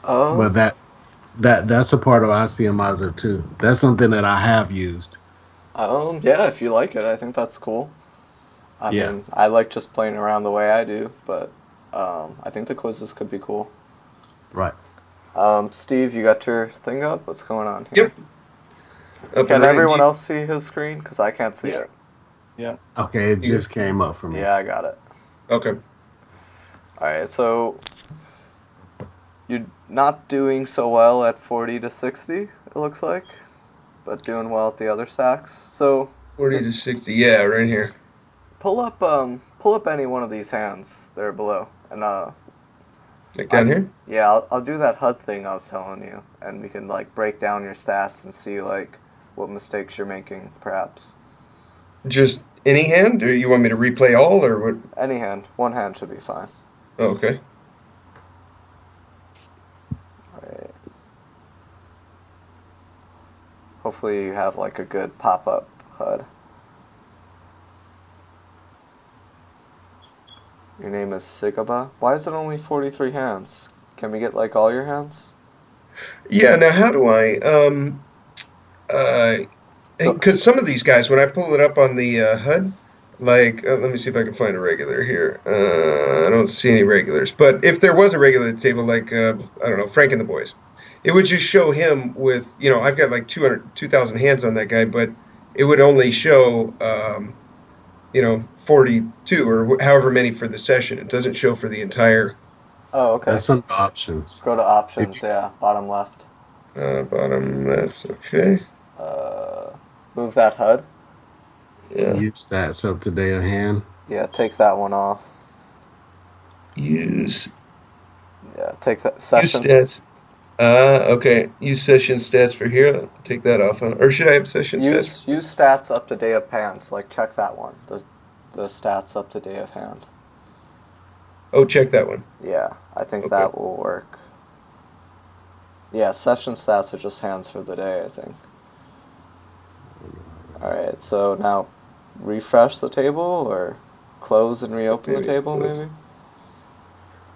Oh. But that's a part of ICMizer too. That's something that I have used. Yeah, if you like it, I think that's cool. I mean, I like just playing around the way I do, but I think the quizzes could be cool. Right. Steve, you got your thing up? What's going on here? Yep. Up Can and running. everyone else see his screen? Because I can't see Yeah. it. Yeah. Okay, it just came up for me. Yeah, I got it. Okay. Alright, so you're not doing so well at 40 to 60, it looks like, but doing well at the other stacks. So 40 to 60. Yeah, right here. pull up any one of these hands there below, and Like down here? yeah, I'll do that HUD thing I was telling you, and we can like break down your stats and see like what mistakes you're making, perhaps. Just any hand, or you want me to replay all, or what? Any hand, one hand should be fine. Oh, okay. Right. Hopefully you have like a good pop-up HUD. Your name is Sigaba? Why is it only 43 hands? Can we get like all your hands? Yeah. Now, how do I? Because some of these guys, when I pull it up on the HUD, like, let me see if I can find a regular here. I don't see any regulars. But if there was a regular table, like, I don't know, Frank and the Boys, it would just show him with, I've got like 2,000 hands on that guy, but it would only show, 42 or however many for the session. It doesn't show for the entire Oh, okay. That's under options. Go to options, yeah, bottom left. bottom left. Okay. Move that HUD. Yeah. Use stats up to date hand. Yeah, take that one off. Use Yeah, take that use sessions. stats. Okay. Use session stats for here. Take that off. Or should I have session stats? Use stats up to day of hands. Like check that one. The stats up to day of hand. Oh, check that one. Yeah, I think Okay. that will work. Yeah, session stats are just hands for the day, I think. Alright, so now refresh the table or close and reopen the Maybe table, close. maybe?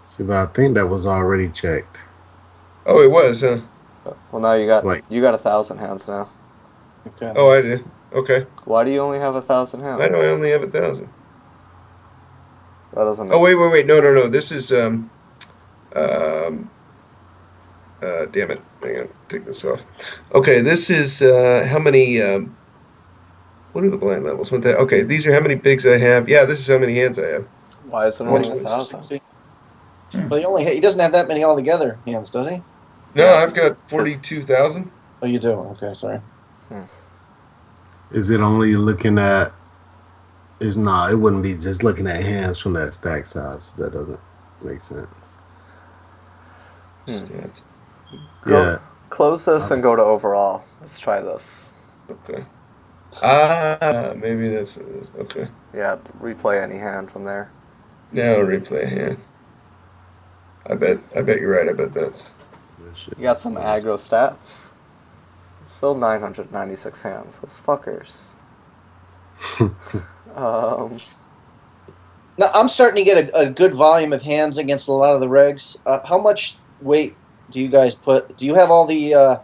See, but I think that was already checked. Oh, it was, huh? Well, now you got Wait. 1,000 hands now. Okay. Oh, I did. Okay. Why do you only have 1,000 hands? Why do I only have 1,000? That doesn't make Oh, wait. No. This is, damn it. Hang on. Take this off. Okay, this is, how many, what are the blind levels? Okay, these are how many bigs I have. Yeah, this is how many hands I have. Why is it only 1,000? But he doesn't have that many altogether hands, does he? No, Yes. I've got 42,000. Oh, you do. Okay, sorry. Is it only looking at? Is not. It wouldn't be just looking at hands from that stack size. That doesn't make sense. Stats. Yeah. Close this and go to overall. Let's try this. Okay. Maybe that's what it is. Okay. Yeah, replay any hand from there. Now I'll replay a hand. I bet you're right. I bet that's. You got some aggro stats. Still 996 hands. Those fuckers. Now I'm starting to get a good volume of hands against a lot of the regs. How much weight do you guys put? Do you have all the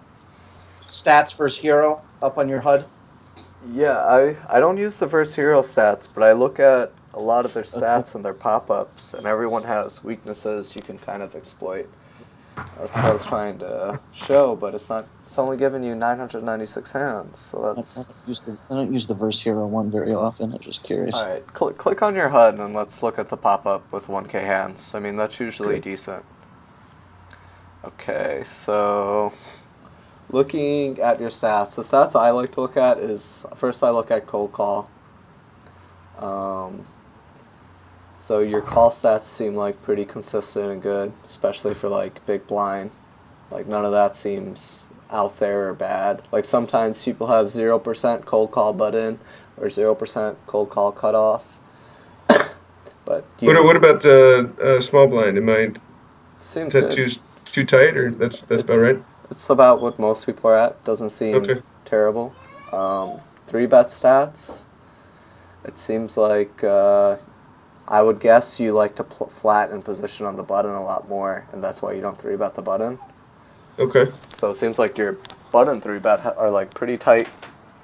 stats versus hero up on your HUD? Yeah, I don't use the verse hero stats, but I look at a lot of their stats and their pop-ups, and everyone has weaknesses you can kind of exploit. That's what I was trying to show, but it's not. It's only giving you 996 hands, so that's. I don't use the verse hero one very often. I'm just curious. All right, click on your HUD and let's look at the pop-up with 1K hands. I mean, that's usually decent. Okay, so looking at your stats, the stats I like to look at is first I look at cold call. So your call stats seem like pretty consistent and good, especially for like big blind. Like none of that seems out there or bad. Like sometimes people have 0% cold call button or 0% cold call cutoff. But What about small blind? seems Is that good. too tight, or that's about right? It's about what most people are at. Doesn't seem Okay. terrible. 3-bet stats. It seems like I would guess you like to flatten position on the button a lot more, and that's why you don't 3-bet the button. Okay. So it seems like your button 3-bet are like pretty tight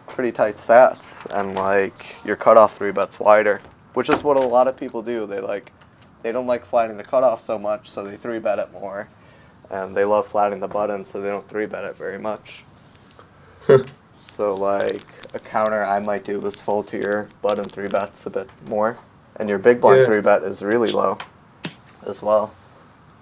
stats, and like your cutoff 3-bet's wider, which is what a lot of people do. They don't like flattening the cutoff so much, so they 3-bet it more. and they love flattening the button, so they don't 3-bet it very much. So, like, a counter I might do is fold to your button 3-bets a bit more, and your big blind Yeah. 3-bet is really low as well.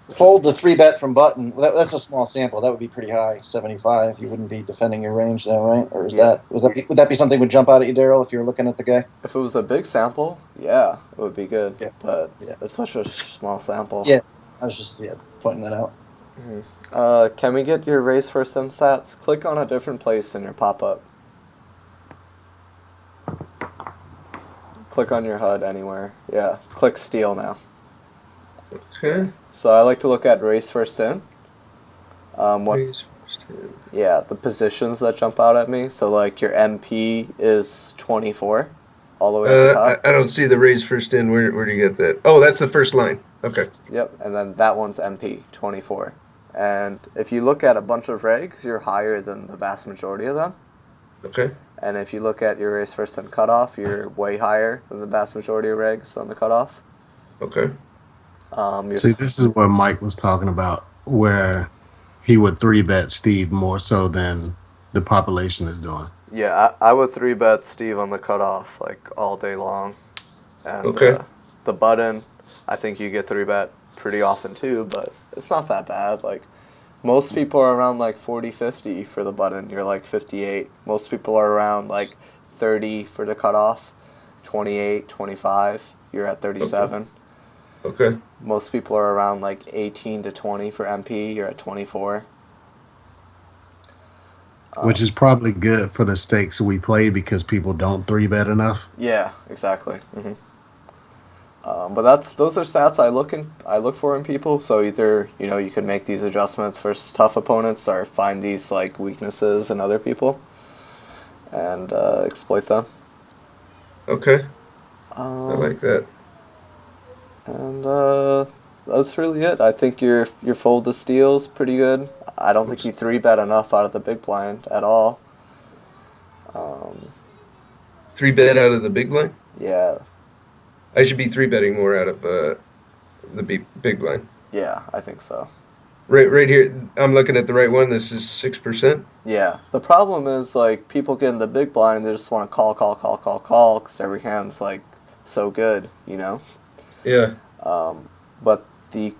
Fold the 3-bet from button. That's a small sample. That would be pretty high, 75. You wouldn't be defending your range there, right? Or is Yeah. would that be something that would jump out at you, Daryl, if you were looking at the guy? If it was a big sample, yeah, it would be good. Yeah. But Yeah. it's such a small sample. Yeah. I was just pointing that out. Can we get your raise first in stats? Click on a different place in your pop-up. Click on your HUD anywhere. Yeah, click steal now. Okay. So I like to look at raise first in. What? Raise first in. Yeah, the positions that jump out at me. So like your MP is 24, all the way at the top. I don't see the raise first in. Where do you get that? Oh, that's the first line. Okay. Yep, and then that one's MP 24. And if you look at a bunch of regs, you're higher than the vast majority of them. Okay. And if you look at your raise first in cutoff, you're way higher than the vast majority of regs on the cutoff. Okay. See, this is what Mike was talking about, where he would 3-bet Steve more so than the population is doing. Yeah, I would 3-bet Steve on the cutoff like all day long. And Okay. The button, I think you get 3-bet pretty often too, but it's not that bad. Like most people are around like 40, 50 for the button. You're like 58. Most people are around like 30 for the cutoff, 28, 25. You're at 37. Okay. Most people are around like 18 to 20 for MP. You're at 24. Which is probably good for the stakes we play because people don't 3-bet enough. Yeah, exactly. But those are stats I look for in people. So either you can make these adjustments for tough opponents or find these like weaknesses in other people and exploit them. Okay. I like that. And that's really it. I think your fold to steal's pretty good. I don't think you 3-bet enough out of the big blind at all. 3-bet out of the big blind? Yeah. I should be 3-betting more out of the big blind. Yeah, I think so. Right here, I'm looking at the right one. This is 6%. Yeah. The problem is like people get in the big blind, they just want to call because every hand's like so good, Yeah. But the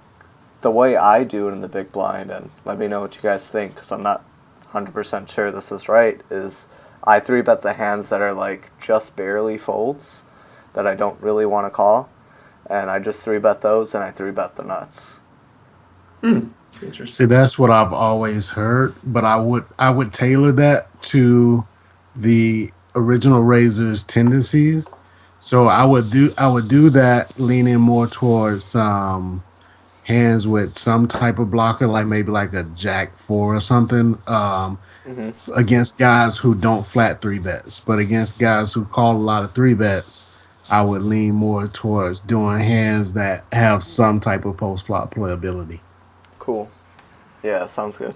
way I do it in the big blind, and let me know what you guys think, because I'm not 100% sure this is right, is I 3-bet the hands that are like just barely folds, that I don't really want to call, and I just 3-bet those, and I 3-bet the nuts. Interesting. See, that's what I've always heard, but I would tailor that to the original raiser's tendencies. So I would do that leaning more towards hands with some type of blocker, like maybe like a Jack 4 or something, against guys who don't flat 3-bets. But against guys who call a lot of 3-bets, I would lean more towards doing hands that have some type of post flop playability. Cool. Yeah, sounds good.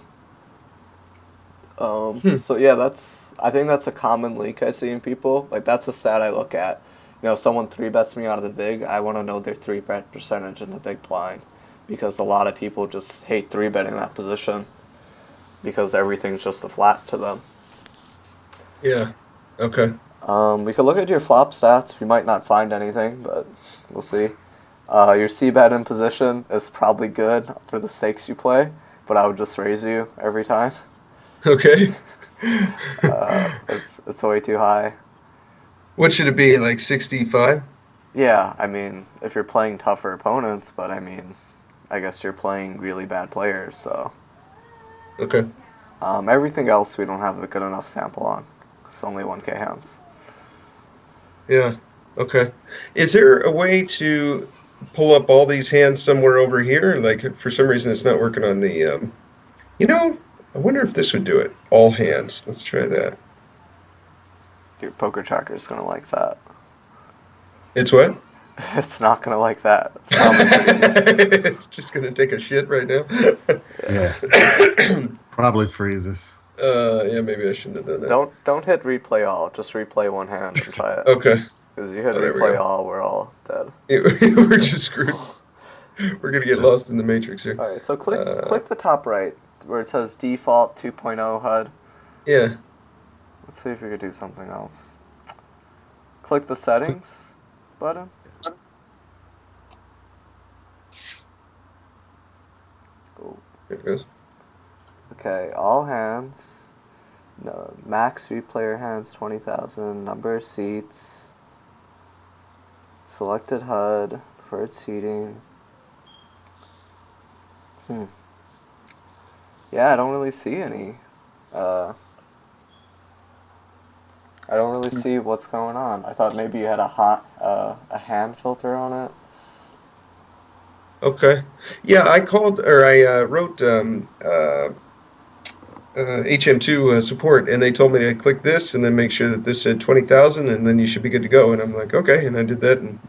So yeah, I think that's a common leak I see in people. Like that's a stat I look at. Someone 3-bets me out of the big, I want to know their 3-bet percentage in the big blind, because a lot of people just hate 3-betting that position because everything's just a flat to them. Yeah. Okay. We could look at your flop stats. We might not find anything, but we'll see. Your C-bet in position is probably good for the stakes you play, but I would just raise you every time. Okay. It's way too high. What should it be, like 65? Yeah, I mean, if you're playing tougher opponents, but I mean, I guess you're playing really bad players, so. Okay. Everything else we don't have a good enough sample on. It's only 1K hands. Yeah. Okay. Is there a way to pull up all these hands somewhere over here? Like, for some reason, it's not working on the, I wonder if this would do it. All hands. Let's try that. Your poker tracker is going to like that. It's what? It's not going to like that. It's probably It's just going to take a shit right now. Yeah. Probably freezes. Yeah, maybe I shouldn't have done that. Don't hit replay all. Just replay one hand and try it. Okay. Because you hit Oh, there we replay go. all, we're all dead. We're just screwed. We're gonna get lost in the matrix here. All right, so Uh, click the top right where it says default 2.0 HUD. yeah. Let's see if we could do something else. Click the settings button. Cool. There it goes. Okay, all hands. No, max view player hands 20,000. Number of seats. Selected HUD. Preferred seating. Yeah, I don't really see any. I don't really see what's going on. I thought maybe you had a hand filter on it. Okay. Yeah, I called or I wrote HM2 support, and they told me to click this and then make sure that this said 20,000, and then you should be good to go. And I'm like, okay, and I did that, and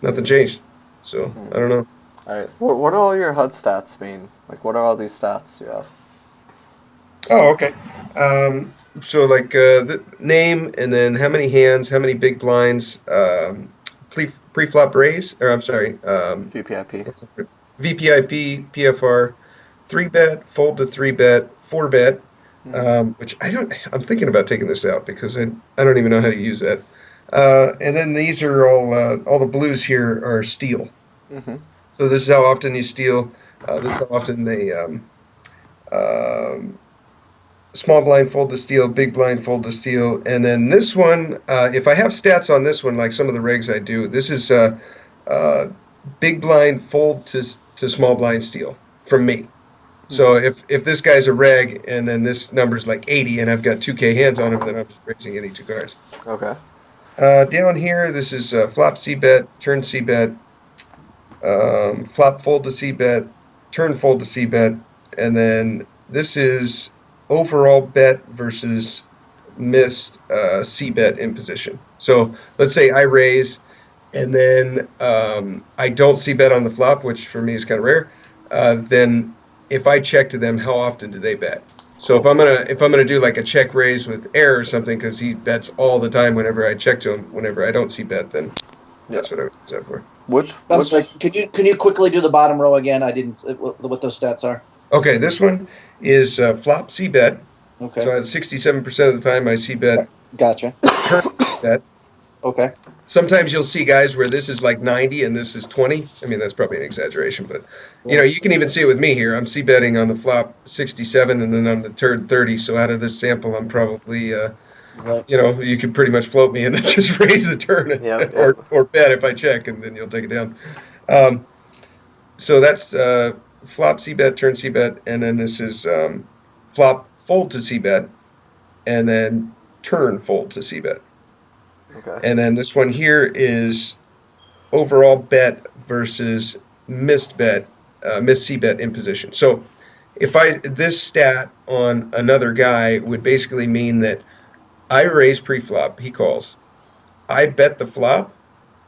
nothing changed. So I don't know. All right. What do all your HUD stats mean? Like, what are all these stats you have? Oh, okay. So like the name, and then how many hands, how many big blinds, pre-flop raise, or I'm sorry, VPIP. what's it? VPIP, PFR, three bet, fold to three bet, four bet, which I don't. I'm thinking about taking this out because I don't even know how to use that. And then these are all the blues here are steal. Mm-hmm. So this is how often you steal. This is how often they um, small blind fold to steal, big blind fold to steal, and then this one, if I have stats on this one, like some of the regs I do, this is big blind fold to small blind steal from me. So if this guy's a reg and then this number's like 80 and I've got 2K hands on him, then I'm just raising any two cards. Okay. Down here, this is flop C bet, turn C bet, flop fold to C bet, turn fold to C bet, and then this is overall bet versus missed C bet in position. So let's say I raise and then I don't C bet on the flop, which for me is kind of rare. Then if I check to them, how often do they bet? So if I'm gonna do like a check raise with air or something, because he bets all the time whenever I check to him, whenever I don't C bet, then that's what I would use that for. I'm sorry. Can you quickly do the bottom row again? I didn't. What those stats are? Okay, this one is flop C bet. Okay. So 67% of the time I C bet. Gotcha. Turn C bet. Okay. Sometimes you'll see guys where this is like 90 and this is 20. I mean, that's probably an exaggeration, but you can even see it with me here. I'm C betting on the flop 67 and then on the turn 30. So out of this sample, I'm probably, Right. you could pretty much float me and then just raise the turn or bet if I check and then you'll take it down. So that's flop C bet, turn C bet, and then this is flop fold to C bet, and then turn fold to C bet. Okay. And then this one here is overall bet versus missed bet, missed C bet in position. So if this stat on another guy would basically mean that I raise pre-flop, he calls. I bet the flop,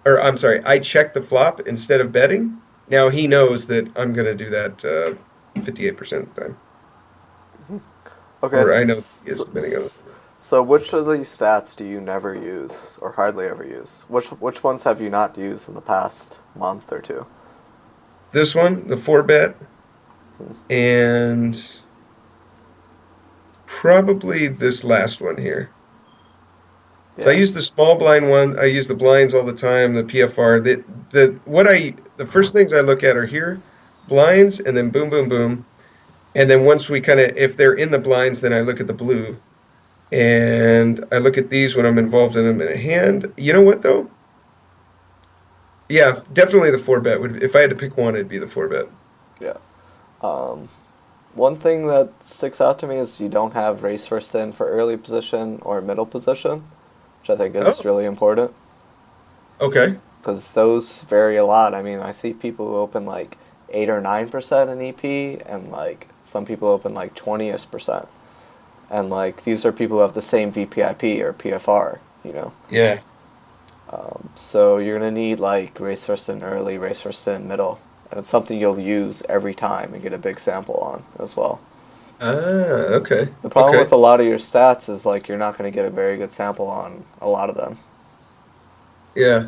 or I'm sorry, I check the flop instead of betting. Now he knows that I'm going to do that 58% of the time. Okay. Or I know he is betting on it. So which of these stats do you never use or hardly ever use? Which ones have you not used in the past month or two? This one, the 4-bet, and probably this last one here. Yeah. So I use the small blind one. I use the blinds all the time. The PFR. The first things I look at are here, blinds, and then boom, boom, boom, and then once we if they're in the blinds, then I look at the blue, and I look at these when I'm involved in them in a hand. You know what though? Yeah, definitely the 4-bet would. If I had to pick one, it'd be the 4-bet. Yeah. One thing that sticks out to me is you don't have race first in for early position or middle position, which I think is really important. Okay. Because those vary a lot. I mean, I see people who open like 8 or 9% in EP, and like some people open like 20%. And like these are people who have the same VPIP or PFR, Yeah. So you're gonna need like race first in early, race first in middle, and it's something you'll use every time and get a big sample on as well. Ah, okay. The problem Okay. with a lot of your stats is like you're not gonna get a very good sample on a lot of them. Yeah.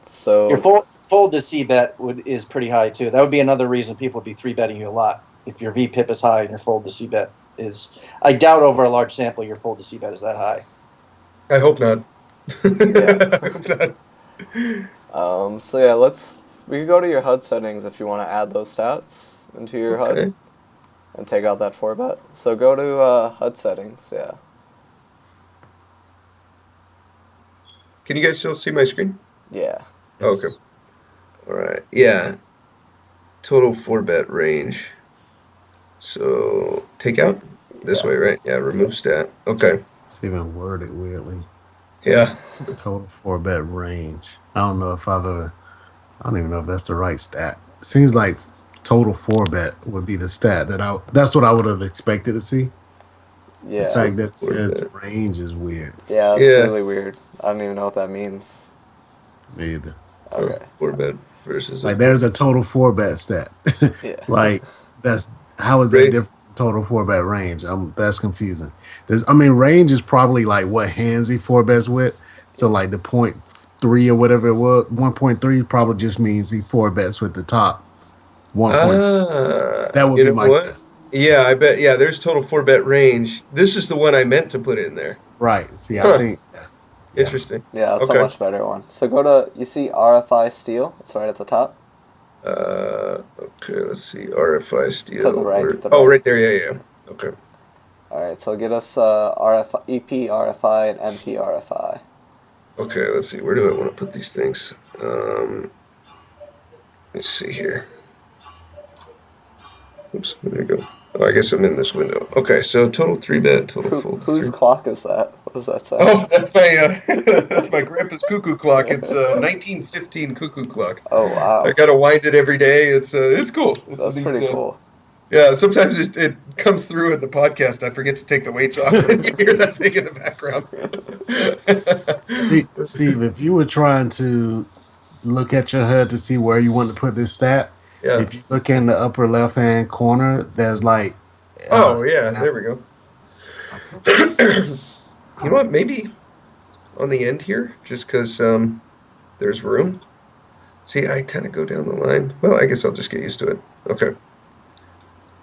So Your full fold to C bet is pretty high too. That would be another reason people would be 3-betting you a lot. If your VPIP is high and your fold to C bet is, I doubt over a large sample your fold to C bet is that high. I hope not. Yeah. I hope not. So yeah, we can go to your HUD settings if you want to add those stats into your Okay. HUD and take out that 4-bet. So go to HUD settings, yeah. Can you guys still see my screen? Yeah. Okay. All right. Yeah. Total 4-bet range. So take out this Yeah. way, right? Yeah. Remove stat. Okay. It's even worded weirdly. Yeah. Total 4-bet range. I don't know if I've ever. I don't even know if that's the right stat. Seems like total 4-bet would be the stat that I. That's what I would have expected to see. The Yeah. fact that it says 4-bet. range is weird. Yeah, that's Yeah. really weird. I don't even know what that means. Me either. Okay. 4-bet versus Like there's a total 4-bet stat. Yeah. Like that's how is that Right. different from total 4-bet range? That's confusing. Range is probably like what hands he 4-bets with. So like the 0.3 or whatever it was, 1.3 probably just means he 4-bets with the top 1. That would You be know my what? guess. Yeah, I bet. Yeah, there's total 4-bet range. This is the one I meant to put in there. Right. See, Huh. I think yeah. Interesting. Yeah, that's Okay. a much better one. So go to, you see RFI steel? It's right at the top. Okay, let's see. RFI steel. To the right, the Oh, right. right there. Yeah, yeah. Okay. Alright, so get us RFI, EP RFI and MP RFI. Okay, let's see. Where do I want to put these things? Let's see here. Oops, there you go. Oh, I guess I'm in this window. Okay, so total 3-bet, total fold. Whose clock is that? What does that say? Oh, that's my grandpa's cuckoo clock. It's a 1915 cuckoo clock. Oh, wow. I gotta wind it every day. It's cool. It's That's neat, pretty cool. Yeah, sometimes it comes through in the podcast. I forget to take the weights off, and you hear that thing in the background. Steve, if you were trying to look at your HUD to see where you want to put this stat, Yeah. if you look in the upper left hand corner, there's like Oh yeah, there we go. You know what? Maybe on the end here, just because there's room. See, I kind of go down the line. Well, I guess I'll just get used to it. Okay.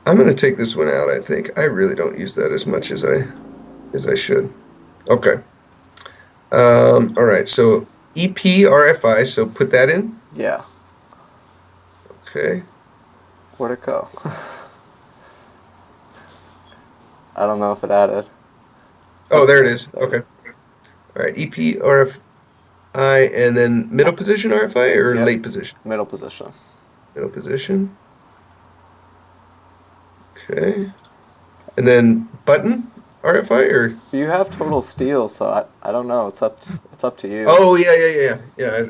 I'm going to take this one out, I think. I really don't use that as much as I should. Okay. All right, so EP RFI, so put that in. Yeah. Okay. Where'd it go? I don't know if it added. Oh, there it is. There it Okay. All right, EP RFI, and then middle position RFI or Yep. late position? Middle position. Middle position. Okay. And then button RFI or? You have total steel, so I don't know. It's up to you. Oh yeah.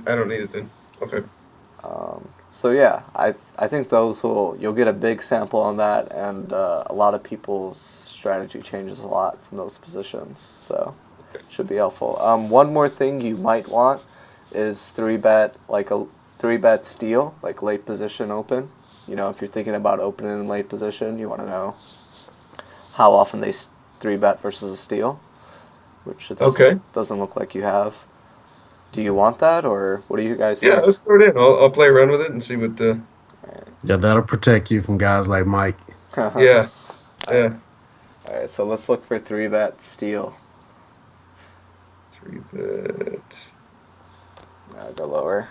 I don't need it then. Okay. So yeah, I think you'll get a big sample on that, and a lot of people's strategy changes a lot from those positions. So should be helpful. One more thing you might want is 3-bet, like a 3-bet steal, like late position open. You know, if you're thinking about opening in late position, you want to know how often they 3-bet versus a steal, which it doesn't look like you have. Do you want that, or what do you guys think? Yeah, let's throw it in. I'll play around with it and see what. Yeah, that'll protect you from guys like Mike. Yeah. Yeah. All right, so let's look for 3-bet steal. 3-bet. Go lower.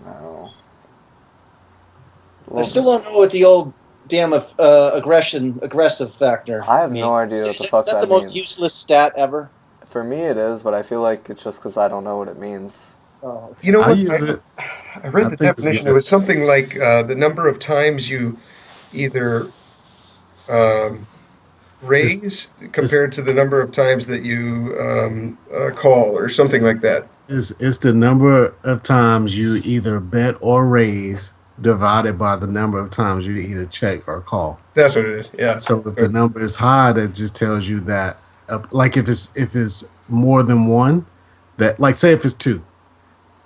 No. I still don't know what the old damn aggressive factor. I have means. no idea what the fuck Is that that the most means. useless stat ever? For me, it is, but I feel like it's just because I don't know what it means. Oh, You know I what? use it. I read I the think it's definition. good. It was something like the number of times you either raise compared to the number of times that you call, or something like that. It's the number of times you either bet or raise divided by the number of times you either check or call. That's what it is. Yeah. So if the number is high, that just tells you that, like if it's more than one, that like say if it's 2,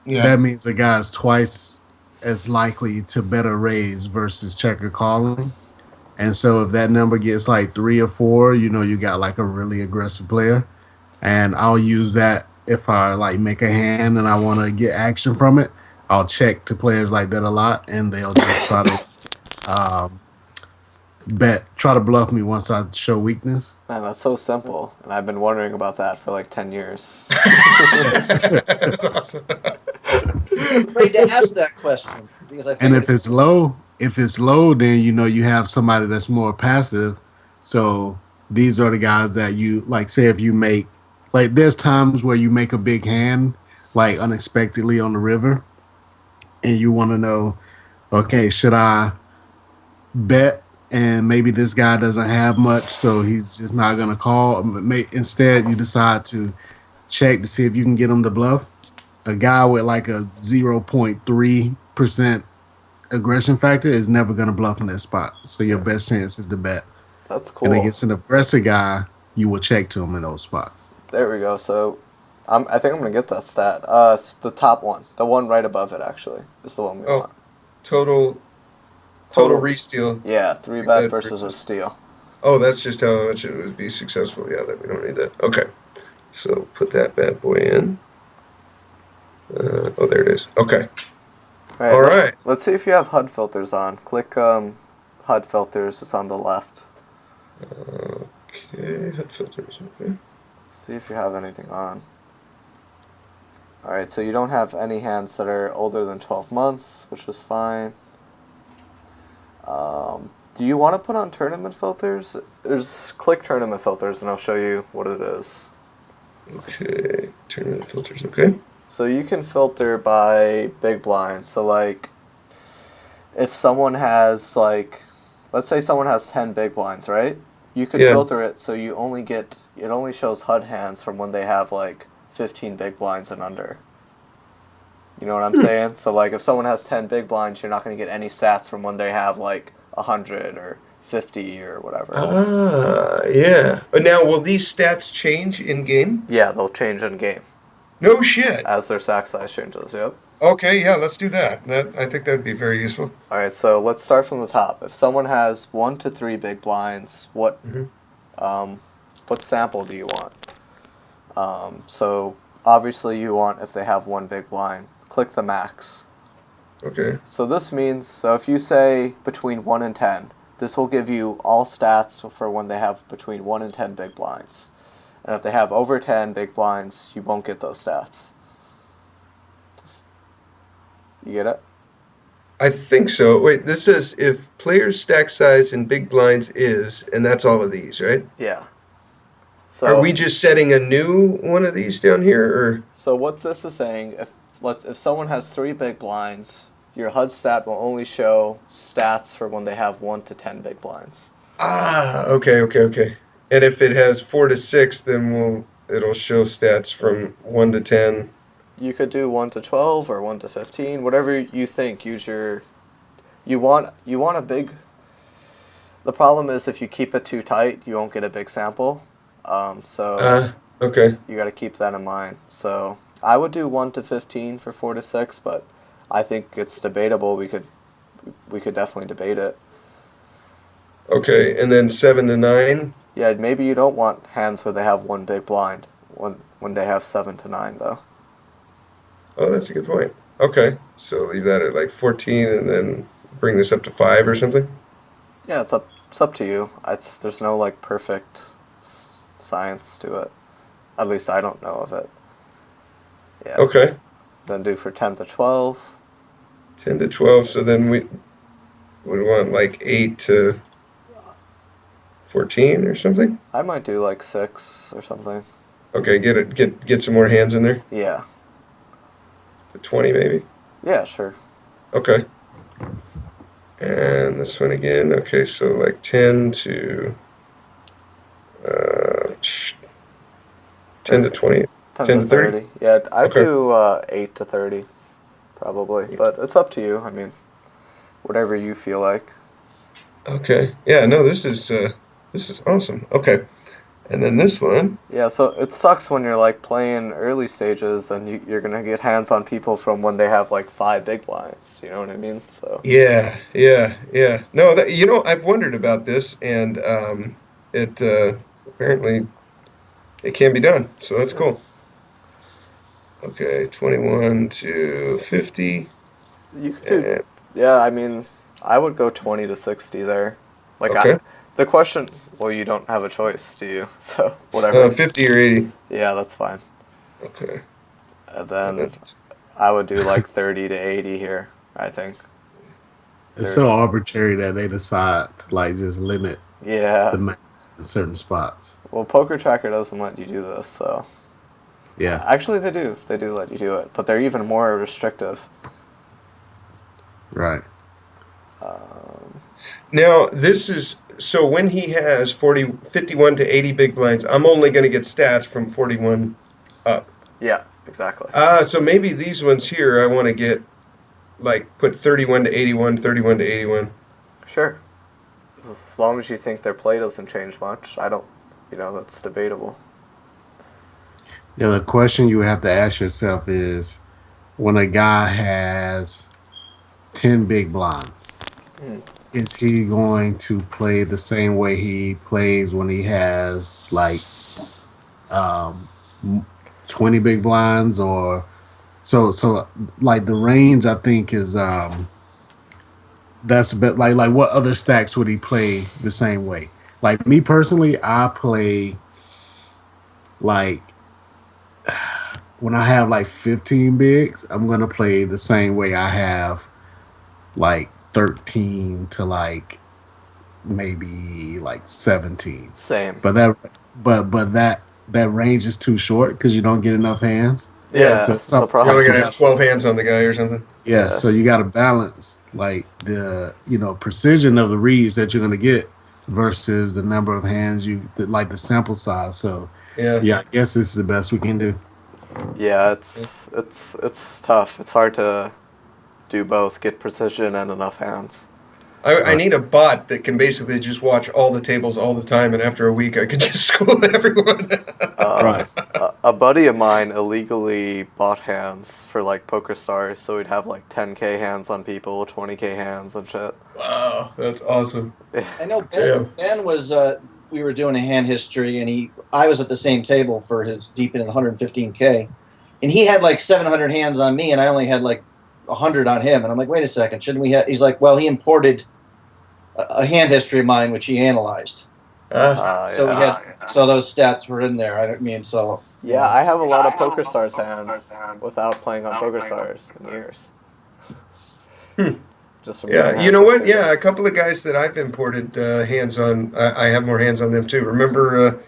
Yeah. that means the guy's twice as likely to bet or raise versus check or calling. And so if that number gets like 3 or 4, you know you got like a really aggressive player. And I'll use that if I like make a hand and I want to get action from it, I'll check to players like that a lot, and they'll just um, try to bluff me once I show weakness. Man, that's so simple, and I've been wondering about that for like 10 years. That's awesome. Afraid to ask that question because I And figured if it's low, then you have somebody that's more passive. So these are the guys that you like. Say if you make like, there's times where you make a big hand like unexpectedly on the river, and you want to know, okay, should I bet? And maybe this guy doesn't have much, so he's just not gonna call. Instead, you decide to check to see if you can get him to bluff. A guy with like a 0.3% aggression factor is never going to bluff in that spot. So your best chance is to bet. That's And cool. against an aggressive guy, you will check to him in those spots. There we go. So, I think I'm gonna get that stat. It's the top one, the one right above it. Actually, is the one we Oh, want. total Total- re-steal. Yeah, three bet versus a steal. Oh, that's just how much it would be successful. Yeah, that we don't need that. Okay, so put that bad boy in. Oh, there it is. Okay. All right. Let's see if you have HUD filters on. Click HUD filters. It's on the left. Okay, head filters. Okay. Let's see if you have anything on. Alright, so you don't have any hands that are older than 12 months, which is fine. Do you want to put on tournament filters? Click tournament filters and I'll show you what it is. Okay, tournament filters. Okay. So you can filter by big blind. So like, if someone has like, let's say someone has 10 big blinds, right? You could Yeah. filter it so it only shows HUD hands from when they have like 15 big blinds and under. You know what I'm saying? So like, if someone has 10 big blinds, you're not going to get any stats from when they have like 100 or 50 or whatever. Ah, yeah. But now, will these stats change in game? Yeah, they'll change in game No shit. as their sack size changes. Yep. Okay, yeah, let's do that. I think that would be very useful. All right, so let's start from the top. If someone has 1 to 3 big blinds, what sample do you want? So obviously you want if they have 1 big blind. Click the max. Okay. So this means, so if you say between 1 and 10, this will give you all stats for when they have between 1 and 10 big blinds. And if they have over 10 big blinds, you won't get those stats. You get it? I think so. Wait, this says if player's stack size in big blinds is, and that's all of these, right? Yeah. So Are we just setting a new one of these down here, or? So what this is saying, if someone has 3 big blinds, your HUD stat will only show stats for when they have 1 to 10 big blinds. Ah, okay. And if it has 4 to 6, then it'll show stats from 1 to 10. You could do 1 to 12 or 1 to 15, whatever you think. You want a big. The problem is if you keep it too tight, you won't get a big sample. Okay. You got to keep that in mind. So I would do 1 to 15 for 4 to 6, but I think it's debatable. We could definitely debate it. Okay, and then 7 to 9. Yeah, maybe you don't want hands where they have 1 big blind when they have 7 to 9 though. Oh, that's a good point. Okay, so leave that at like 14, and then bring this up to 5 or something. Yeah, it's up to you. There's no like perfect science to it. At least I don't know of it. Yeah. Okay. Then do for 10 to 12. 10 to 12. So then we would want like 8 to 14 or something. I might do like 6 or something. Okay, get some more hands in there. Yeah. To 20 maybe. Yeah, sure. Okay. And this one again. Okay, so like 10 to 10 to 20. 10 10 to to 30? 30. Yeah, I'd Okay. do 8 to 30, probably. But it's up to you. I mean, whatever you feel like. Okay. Yeah, no, this is awesome. Okay. And then this one. Yeah, so it sucks when you're like playing early stages and you're gonna get hands on people from when they have like 5 big blinds. You know what I mean? So Yeah. No, I've wondered about this, and it apparently it can be done. So that's cool. Okay, 21 to 50. You could do. Yeah, I mean, I would go 20 to 60 there. Like, Okay. the question. Well, you don't have a choice, do you? So whatever. 50 or 80. Yeah, that's fine. Okay. And And then that's- I would do like 30 to 80 here. I think. It's 30. so arbitrary that they decide to like just limit Yeah. the max in certain spots. Well, Poker Tracker doesn't let you do this, so. Yeah. Actually, they do. They do let you do it, but they're even more restrictive. Right. Now, this is so when he has 51 to 80 big blinds, I'm only going to get stats from 41 up. Yeah, exactly. So maybe these ones here I want to get like put 31 to 81, 31 to 81. Sure. As long as you think their play doesn't change much, I don't. That's debatable. Yeah, the question you have to ask yourself is when a guy has 10 big blinds, is he going to play the same way he plays when he has like um, 20 big blinds or so like the range I think is that's a bit like what other stacks would he play the same way? Like me personally, I play like when I have like 15 bigs, I'm gonna play the same way I have like 13 to like maybe like 17. Same. But that range is too short because you don't get enough hands. Yeah, So that's the You only problem. got to have 12 hands on the guy or something. yeah, Yeah. so you got to balance like the precision of the reads that you're gonna get versus the number of hands like the sample size. So Yeah. yeah, I guess this is the best we can do. Yeah, it's tough. It's hard to do both, get precision and enough hands. I need a bot that can basically just watch all the tables all the time, and after a week, I could just school everyone. Right. A buddy of mine illegally bought hands for like Poker Stars, so we'd have like 10K hands on people, 20K hands and shit. Wow, that's awesome. I know Yeah. Ben was. We were doing a hand history, and I was at the same table for his deep into the 115K, and he had like 700 hands on me, and I only had like 100 on him. And I'm like, wait a second, shouldn't we have? He's like, well, he imported a hand history of mine, which he analyzed. So we Yeah. had, so those stats were in there. I don't mean so. Yeah, I have a lot of Poker Stars hands without playing on Poker Stars in years. Hmm. Just from Yeah, getting you know hands what? on Yeah, a favorites. couple of guys that I've imported hands on, I have more hands on them too. Remember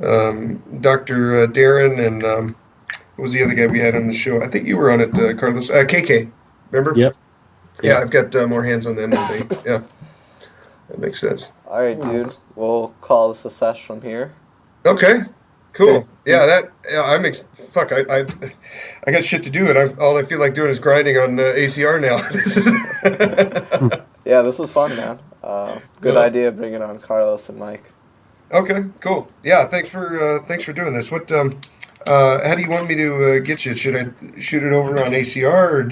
Dr. Darren and what was the other guy we had on the show? I think you were on it, Carlos. KK, remember? Yep. Yeah, I've got more hands on them than they. Yeah, that makes sense. All right, dude. We'll call this a sesh from here. Okay, cool. Okay. Yeah, fuck. I got shit to do, and all I feel like doing is grinding on ACR now. This is Yeah, this was fun, man. Good Yeah. idea bringing on Carlos and Mike. Okay, cool. Yeah, thanks for doing this. How do you want me to get you? Should I shoot it over on ACR, or